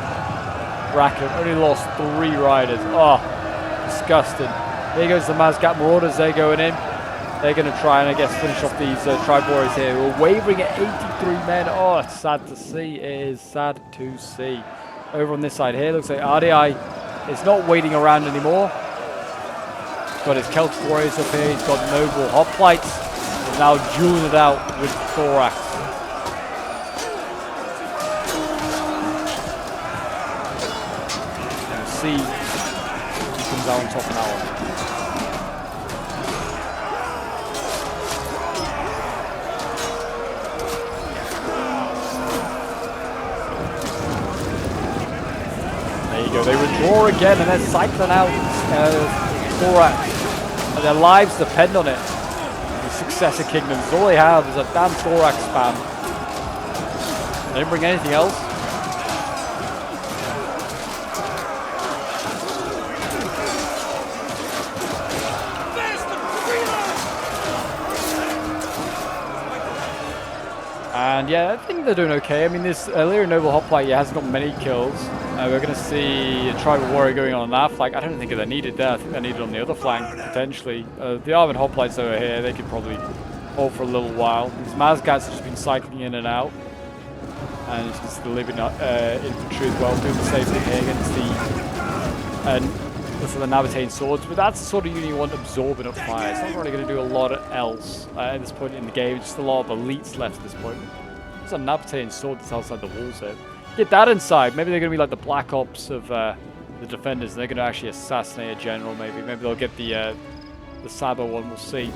Rackham only lost 3 riders. Oh, disgusting. Here goes the Mazgat Marauders. They're going in. They're going to try and, I guess, finish off these Tribe Warriors here. We're wavering at 83 men. Oh, it's sad to see. It is sad to see. Over on this side here, looks like RDI is not waiting around anymore. He's got his Celtic Warriors up here. He's got Noble Hoplites. He's now dueling it out with Thorax. And we'll see who comes out on top of that one. They withdraw again and they're cycling out Thorax. And their lives depend on it. The successor kingdoms, all they have is a damn Thorax spam. They didn't bring anything else. And yeah, I think they're doing okay. I mean, this Lyra Noble Hoplite hasn't got many kills. We're going to see a Tribal Warrior going on that flank. I don't think they're needed there. I think they're needed on the other flank, potentially. The Armored Hoplites over here, they could probably hold for a little while. These Mazgats have just been cycling in and out. And you can see the living infantry as well, doing the same thing here against the Nabatean swords. But that's the sort of unit you want absorbing up fire. It's not really going to do a lot else at this point in the game. Just a lot of elites left at this point. There's a Nabatean sword that's outside the walls here. Get that inside. Maybe they're going to be like the Black Ops of the defenders, and they're going to actually assassinate a general. Maybe they'll get the Saba one. We'll see.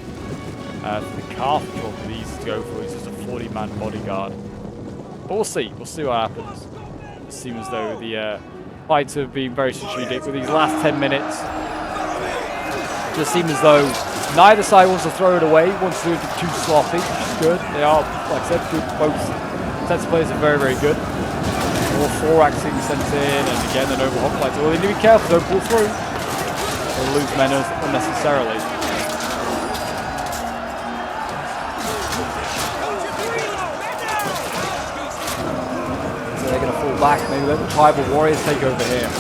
The Carthage one for these to go for. He's just a 40-man bodyguard. But we'll see. We'll see what happens. It seems as though the fights have been very strategic with these last 10 minutes. It just seems as though neither side wants to throw it away. Wants to do it too sloppy, which is good. They are, like I said, good. Both sets of players are very, very good. More Thorax being sent in, and again the Noble Hoplites. Well, they need to be careful, don't pull through. They'll lose men unnecessarily. So they're going to fall back. Maybe let the Tribal Warriors take over here.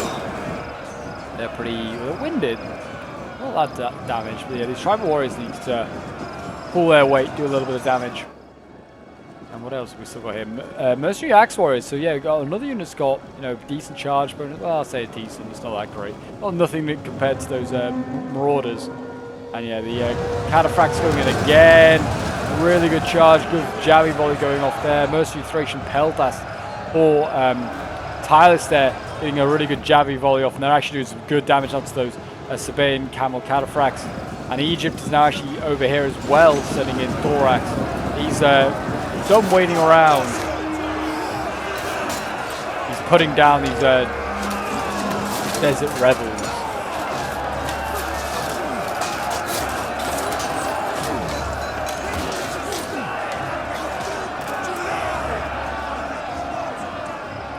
They're pretty winded. Not that damage, but yeah, these Tribal Warriors need to pull their weight, do a little bit of damage. And what else have we still got here? Mercenary Axe Warriors. So yeah, we've got another unit's got, you know, decent charge bonus. Well, I'll say decent. It's not that great. Well, nothing compared to those Marauders. And yeah, the Cataphracts going in again. Really good charge. Good jabby volley going off there. Mercenary Thracian Peltas for Tylus there, getting a really good jabby volley off, and they're actually doing some good damage onto those Sabaean Camel Cataphracts. And Egypt is now actually over here as well, sending in Thorax. He's done waiting around. He's putting down these desert rebels.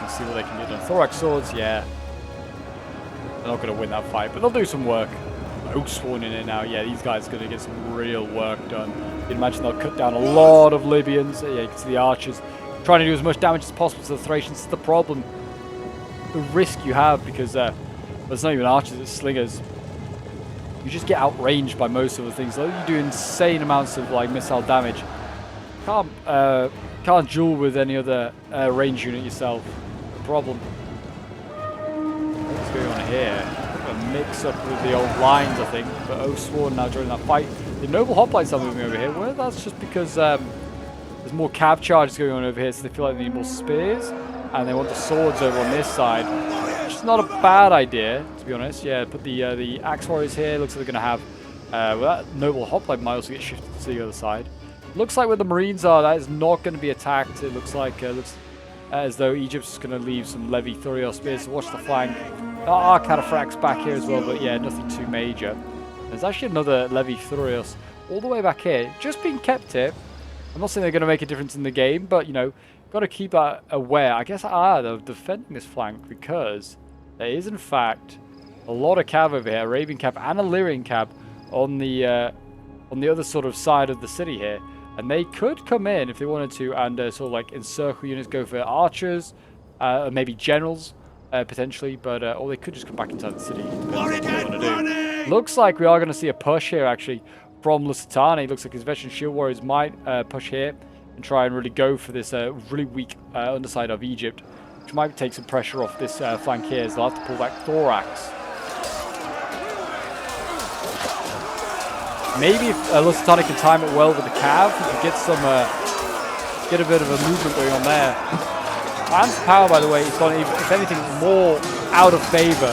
Let's see what they can get done. Thorax swords, yeah. They're not going to win that fight, but they'll do some work. Oak Sworn in it now. Yeah, these guys are going to get some real work done. You can imagine they'll cut down a lot of Libyans. Yeah, you can see the archers trying to do as much damage as possible to the Thracians. It's the problem. The risk you have, because there's not even archers, it's slingers. You just get outranged by most of the things. Like, you do insane amounts of like missile damage. Can't duel with any other range unit yourself. The problem. What's going on here? mix-up with the old lines, I think. But Oathsworn now joining that fight. The Noble Hoplites are moving over here. Well, that's just because there's more cab charges going on over here, so they feel like they need more spears. And they want the swords over on this side. Which is not a bad idea, to be honest. Yeah, put the Axe Warriors here. Looks like they're going to have... well, that Noble Hoplite might also get shifted to the other side. Looks like where the Marines are, that is not going to be attacked. It looks like... looks as though Egypt's going to leave some Levi Thurio spears. So watch the flank. There are cataphracts back here as well, but yeah, nothing too major. There's actually another Levi Thurios all the way back here, just being kept here. I'm not saying they're going to make a difference in the game, but, you know, got to keep that aware. I guess they're defending this flank because there is, in fact, a lot of cav over here, Arabian cav and Illyrian cav on the other sort of side of the city here. And they could come in if they wanted to and sort of like encircle units, go for archers, or maybe generals, potentially. But or they could just come back inside the city. Depends on what they want to do. Looks like we are going to see a push here, actually, from Lusitani. Looks like his veteran shield warriors might push here and try and really go for this really weak underside of Egypt, which might take some pressure off this flank here, as they'll have to pull back Thorax. Maybe if Lusitani can time it well with the cav, he could get some, get a bit of a movement going on there. Man's power, by the way, is gone, if anything, more out of favor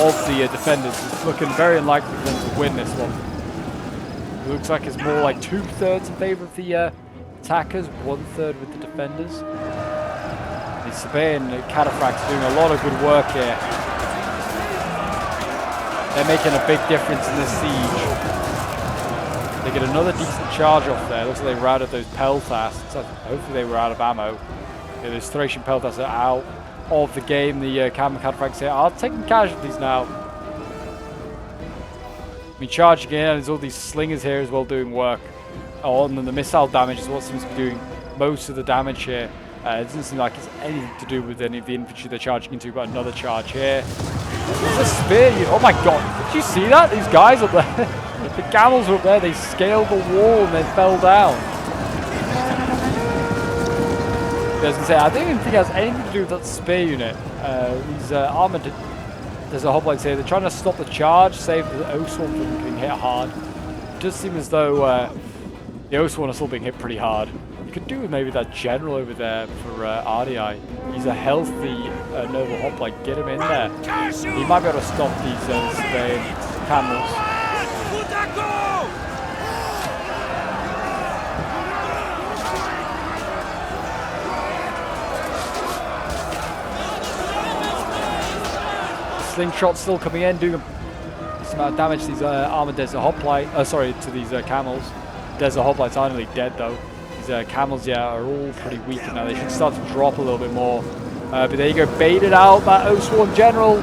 of the defenders. It's looking very unlikely for them to win this one. It looks like it's more like 2/3 in favor of the attackers, 1/3 with the defenders. The Sabaean cataphracts are doing a lot of good work here. They're making a big difference in this siege. They get another decent charge off there. Looks like they routed those peltasts. So hopefully they were out of ammo. Yeah, those Thracian peltasts are out of the game. The Camel cataphracts here are taking casualties now. I mean, charging in, and there's all these slingers here as well doing work. Oh, and then the missile damage is what seems to be doing most of the damage here. It doesn't seem like it's anything to do with any of the infantry they're charging into, but another charge here. There's a spear. Oh my god, did you see that? These guys up there, the camels were up there, they scaled the wall and then fell down. I was going to say, I don't even think it has anything to do with that spear unit. These armored, there's a hoplites here, they're trying to stop the charge, save the Oathsworn from getting hit hard. It does seem as though the Oathsworn are still being hit pretty hard. You could do with maybe that general over there for RDI. He's a healthy noble hoplite. Get him in there. He might be able to stop these camels. Slingshot still coming in, doing some amount of damage to these armored desert hoplite. Sorry, to these camels. Desert hoplites are nearly dead though. These camels, yeah, are all pretty weak now. They should start to drop a little bit more. But there you go, baited out that Oathsworn general.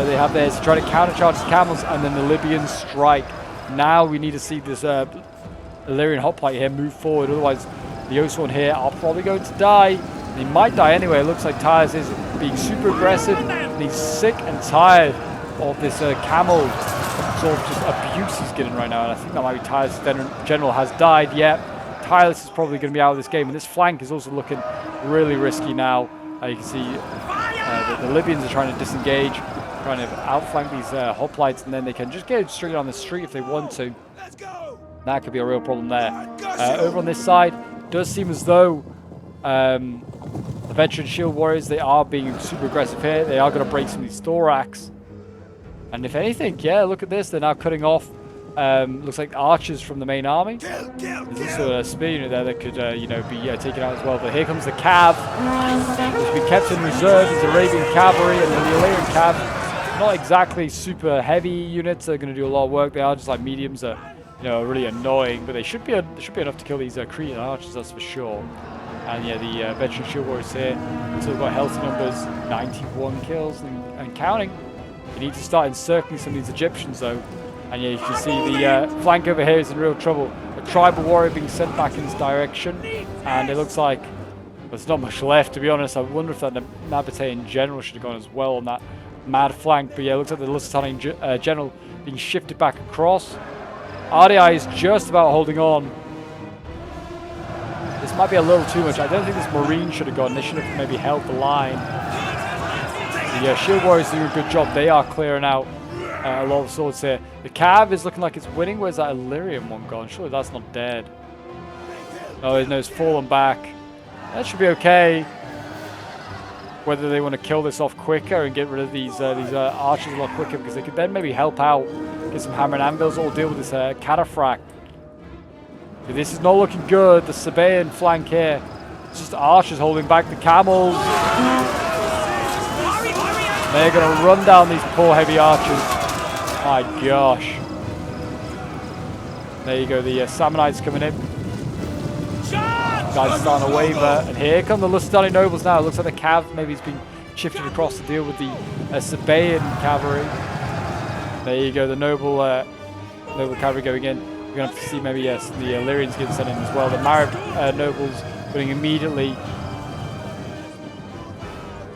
They have theirs to try to countercharge the camels, and then the Libyan strike. Now we need to see this Illyrian hoplite here move forward. Otherwise, the Oathsworn here are probably going to die. He might die anyway. It looks like Tyus is being super aggressive. And he's sick and tired of this camel sort of just abuse he's getting right now. And I think that might be Tyus' general has died yet. Tyus is probably going to be out of this game. And this flank is also looking really risky now. You can see the Libyans are trying to disengage, trying to outflank these hoplites, and then they can just get straight on the street if they want to. That could be a real problem there. Over on this side, does seem as though the veteran shield warriors, they are being super aggressive here. They are going to break some of these thorax. And if anything, yeah, look at this. They're now cutting off, looks like archers from the main army. There's also a spear unit there that could, you know, be taken out as well. But here comes the cav, which has been kept in reserve. There's Arabian cavalry and the Illyrian cav. Not exactly super heavy units. They're going to do a lot of work. They are just like mediums that, you know, are really annoying. But they should be enough to kill these Cretan archers, that's for sure. And yeah, the veteran shield warriors here still got healthy numbers, 91 kills and counting. You need to start encircling some of these Egyptians though. And yeah, you can see the flank over here is in real trouble. A tribal warrior being sent back in this direction. And it looks like there's not much left, to be honest. I wonder if that Nabatea in general should have gone as well on that mad flank. But yeah, it looks like the Lusitani general being shifted back across. RDI is just about holding on. This might be a little too much. I don't think this Marine should have gone. They should have maybe held the line. The Shield Warriors doing a good job. They are clearing out a lot of swords here. The Cav is looking like it's winning. Where's that Illyrian one gone? Surely that's not dead. Oh, no, it's fallen back. That should be okay. Whether they want to kill this off quicker and get rid of these archers a lot quicker, because they could then maybe help out, get some hammer and anvils, or deal with this cataphract. But this is not looking good. The Sabaean flank here. It's just archers holding back the camels. They're going to run down these poor heavy archers. My gosh. There you go, the Samnites coming in. Guys starting to waver. And here come the Lusitani nobles now. It looks like the Cav maybe has been shifted across to deal with the Sabaean cavalry. There you go, the noble cavalry going in. We're going to have to see maybe, yes, the Illyrians getting sent in as well. The Marib nobles going immediately.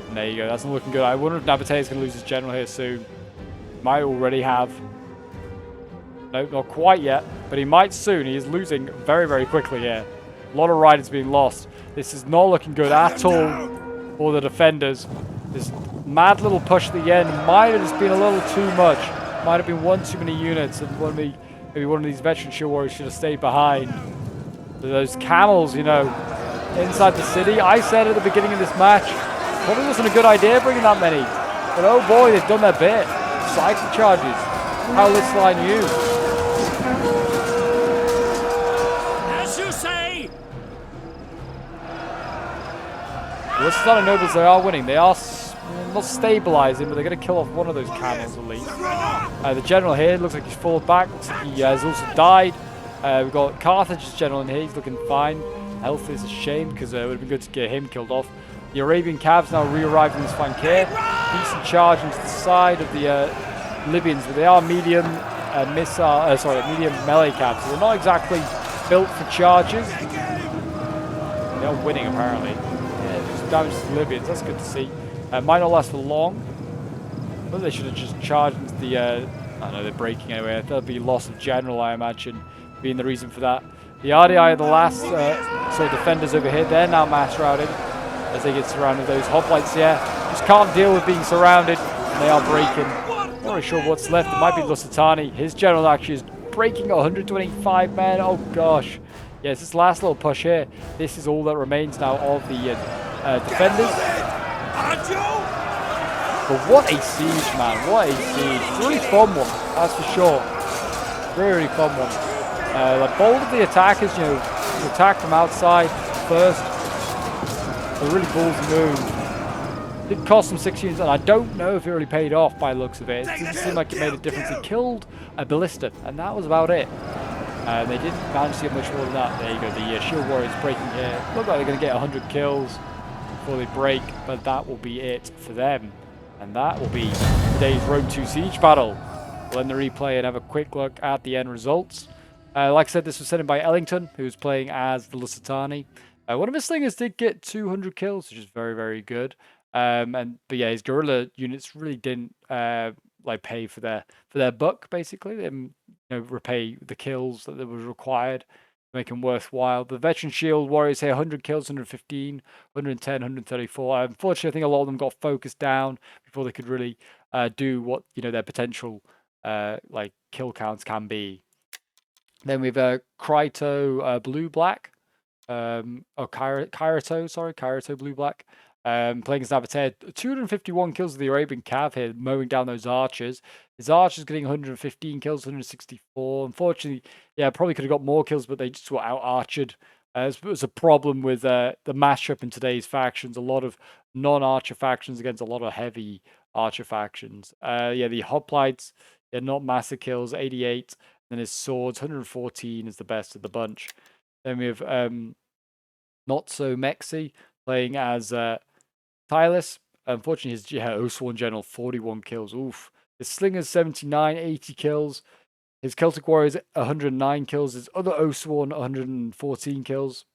And there you go, that's not looking good. I wonder if Nabatea is going to lose his general here soon. Might already have. Nope, not quite yet, but he might soon. He is losing very, very quickly here. A lot of riders being lost. This is not looking good at all for the defenders. This mad little push at the end might have just been a little too much. Might have been one too many units, and maybe one of these veteran shield warriors should have stayed behind. So those camels, you know, inside the city. I said at the beginning of this match, probably wasn't a good idea bringing that many. But oh boy, they've done their bit. Cycle charges. How little I knew. As you say. The Lusitani nobles, they are winning. They are not stabilizing, but they're going to kill off one of those camels at least. The general here looks like he's fallen back. Looks like he has also died. We've got Carthage's general in here. He's looking fine. Health is a shame because it would have been good to get him killed off. The Arabian Cavs now re-arriving in this flank here. Decent charge into the side of the Libyans, but they are medium medium melee Cavs. So they're not exactly built for charges. They are winning apparently. Yeah, just damage to the Libyans. That's good to see. Might not last for long. But they should have just charged into the. I know they're breaking anyway. There'll be loss of general, I imagine, being the reason for that. The RDI are the last sort of defenders over here. They're now mass routing as they get surrounded. Those hoplites here just can't deal with being surrounded. And they are breaking. Not really sure what's left. It might be Lusitani. His general actually is breaking 125 men. Oh gosh. Yes, this last little push here. This is all that remains now of the defenders. But what a siege, man. What a siege. It's a really fun one, that's for sure. Really, really fun one. Like bold of the attackers, you know, to attack from outside first. A really ballsy move. Did cost them 6 units, and I don't know if it really paid off by the looks of it. It didn't seem like it made a difference. He killed a ballista, and that was about it. They didn't manage to get much more than that. There you go, the Shield Warriors breaking here. Look like they're going to get 100 kills before they break, but that will be it for them. And that will be today's Rome 2 Siege battle. We'll end the replay and have a quick look at the end results. Like I said, this was sent in by Ellington, who's playing as the Lusitani. One of his slingers did get 200 kills, which is very, very good. But yeah, his guerrilla units really didn't like pay for their buck. Basically, they didn't, you know, repay the kills that was required to make them worthwhile. The veteran shield warriors here, 100 kills, 115, 110, 134. Unfortunately, I think a lot of them got focused down before they could really do what, you know, their potential like kill counts can be. Then we've Kryto blue-black. Kyrito blue-black. Playing as Nabatea. 251 kills of the Arabian Cav here, mowing down those archers. His archers getting 115 kills, 164. Unfortunately, yeah, probably could have got more kills, but they just were out-archered. It was a problem with the mashup in today's factions. A lot of non-archer factions against a lot of heavy archer factions. Yeah, the hoplites, they're not massive kills, 88. Then his swords, 114 is the best of the bunch. Then we have Not So Mexi playing as Tylus. Unfortunately, his Oathsworn General, 41 kills. Oof. His Slingers, 79, 80 kills. His Celtic Warriors, 109 kills. His other Oathsworn, 114 kills.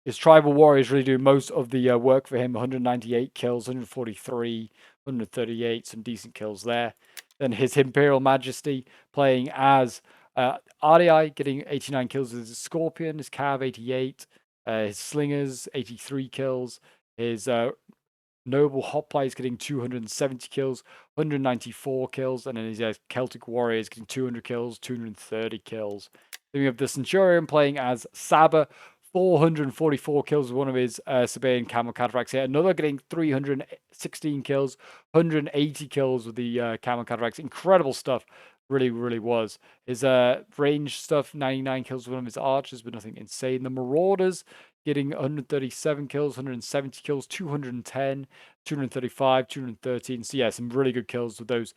His Tribal Warriors really do most of the work for him. 198 kills, 143, 138. Some decent kills there. Then his Imperial Majesty playing as RDI, getting 89 kills with his Scorpion. His Cav, 88. His Slingers, 83 kills. His Noble Hoplite is getting 270 kills, 194 kills, and then his Celtic Warrior is getting 200 kills, 230 kills. Then we have the Centurion playing as Saba, 444 kills with one of his Sabaean Camel Cataracts here. Another getting 316 kills, 180 kills with the Camel Cataracts. Incredible stuff. Really, really was. His range stuff, 99 kills with one of his archers, but nothing insane. The Marauders getting 137 kills, 170 kills, 210, 235, 213. So yeah, some really good kills with those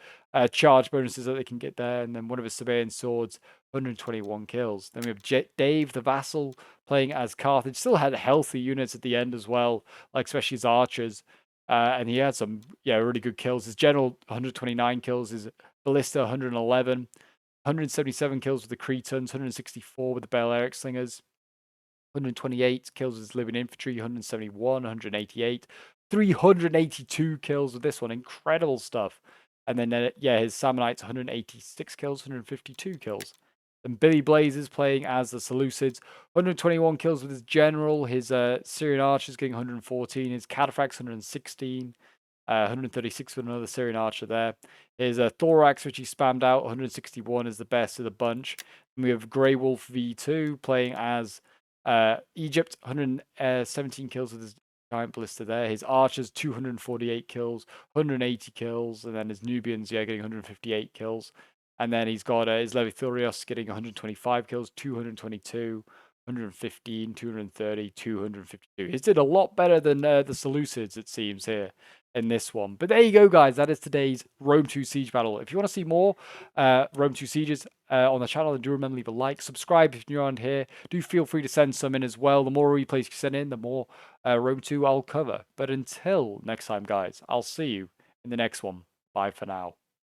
charge bonuses that they can get there. And then one of his Sabaean swords, 121 kills. Then we have Dave the Vassal playing as Carthage. Still had healthy units at the end as well, like especially his archers. And he had some, yeah, really good kills. His general, 129 kills. His ballista, 111. 177 kills with the Cretans. 164 with the Balearic Slingers. 128 kills with his living infantry. 171. 188. 382 kills with this one. Incredible stuff. And then, yeah, his Sammonites, 186 kills. 152 kills. And Billy Blaze is playing as the Seleucids. 121 kills with his general. His Syrian archers getting 114. His Cataphracts 116. 136 with another Syrian archer there. His Thorax, which he spammed out. 161 is the best of the bunch. And we have Grey Wolf V2 playing as Egypt. 117 kills with his giant ballista there. His archers 248 kills. 180 kills. And then his Nubians, yeah, getting 158 kills. And then he's got his Levithurios getting 125 kills, 222, 115, 230, 252. He's did a lot better than the Seleucids, it seems, here in this one. But there you go, guys. That is today's Rome 2 Siege battle. If you want to see more Rome 2 Sieges on the channel, then do remember to leave a like. Subscribe if you're on here. Do feel free to send some in as well. The more replays you send in, the more Rome 2 I'll cover. But until next time, guys, I'll see you in the next one. Bye for now.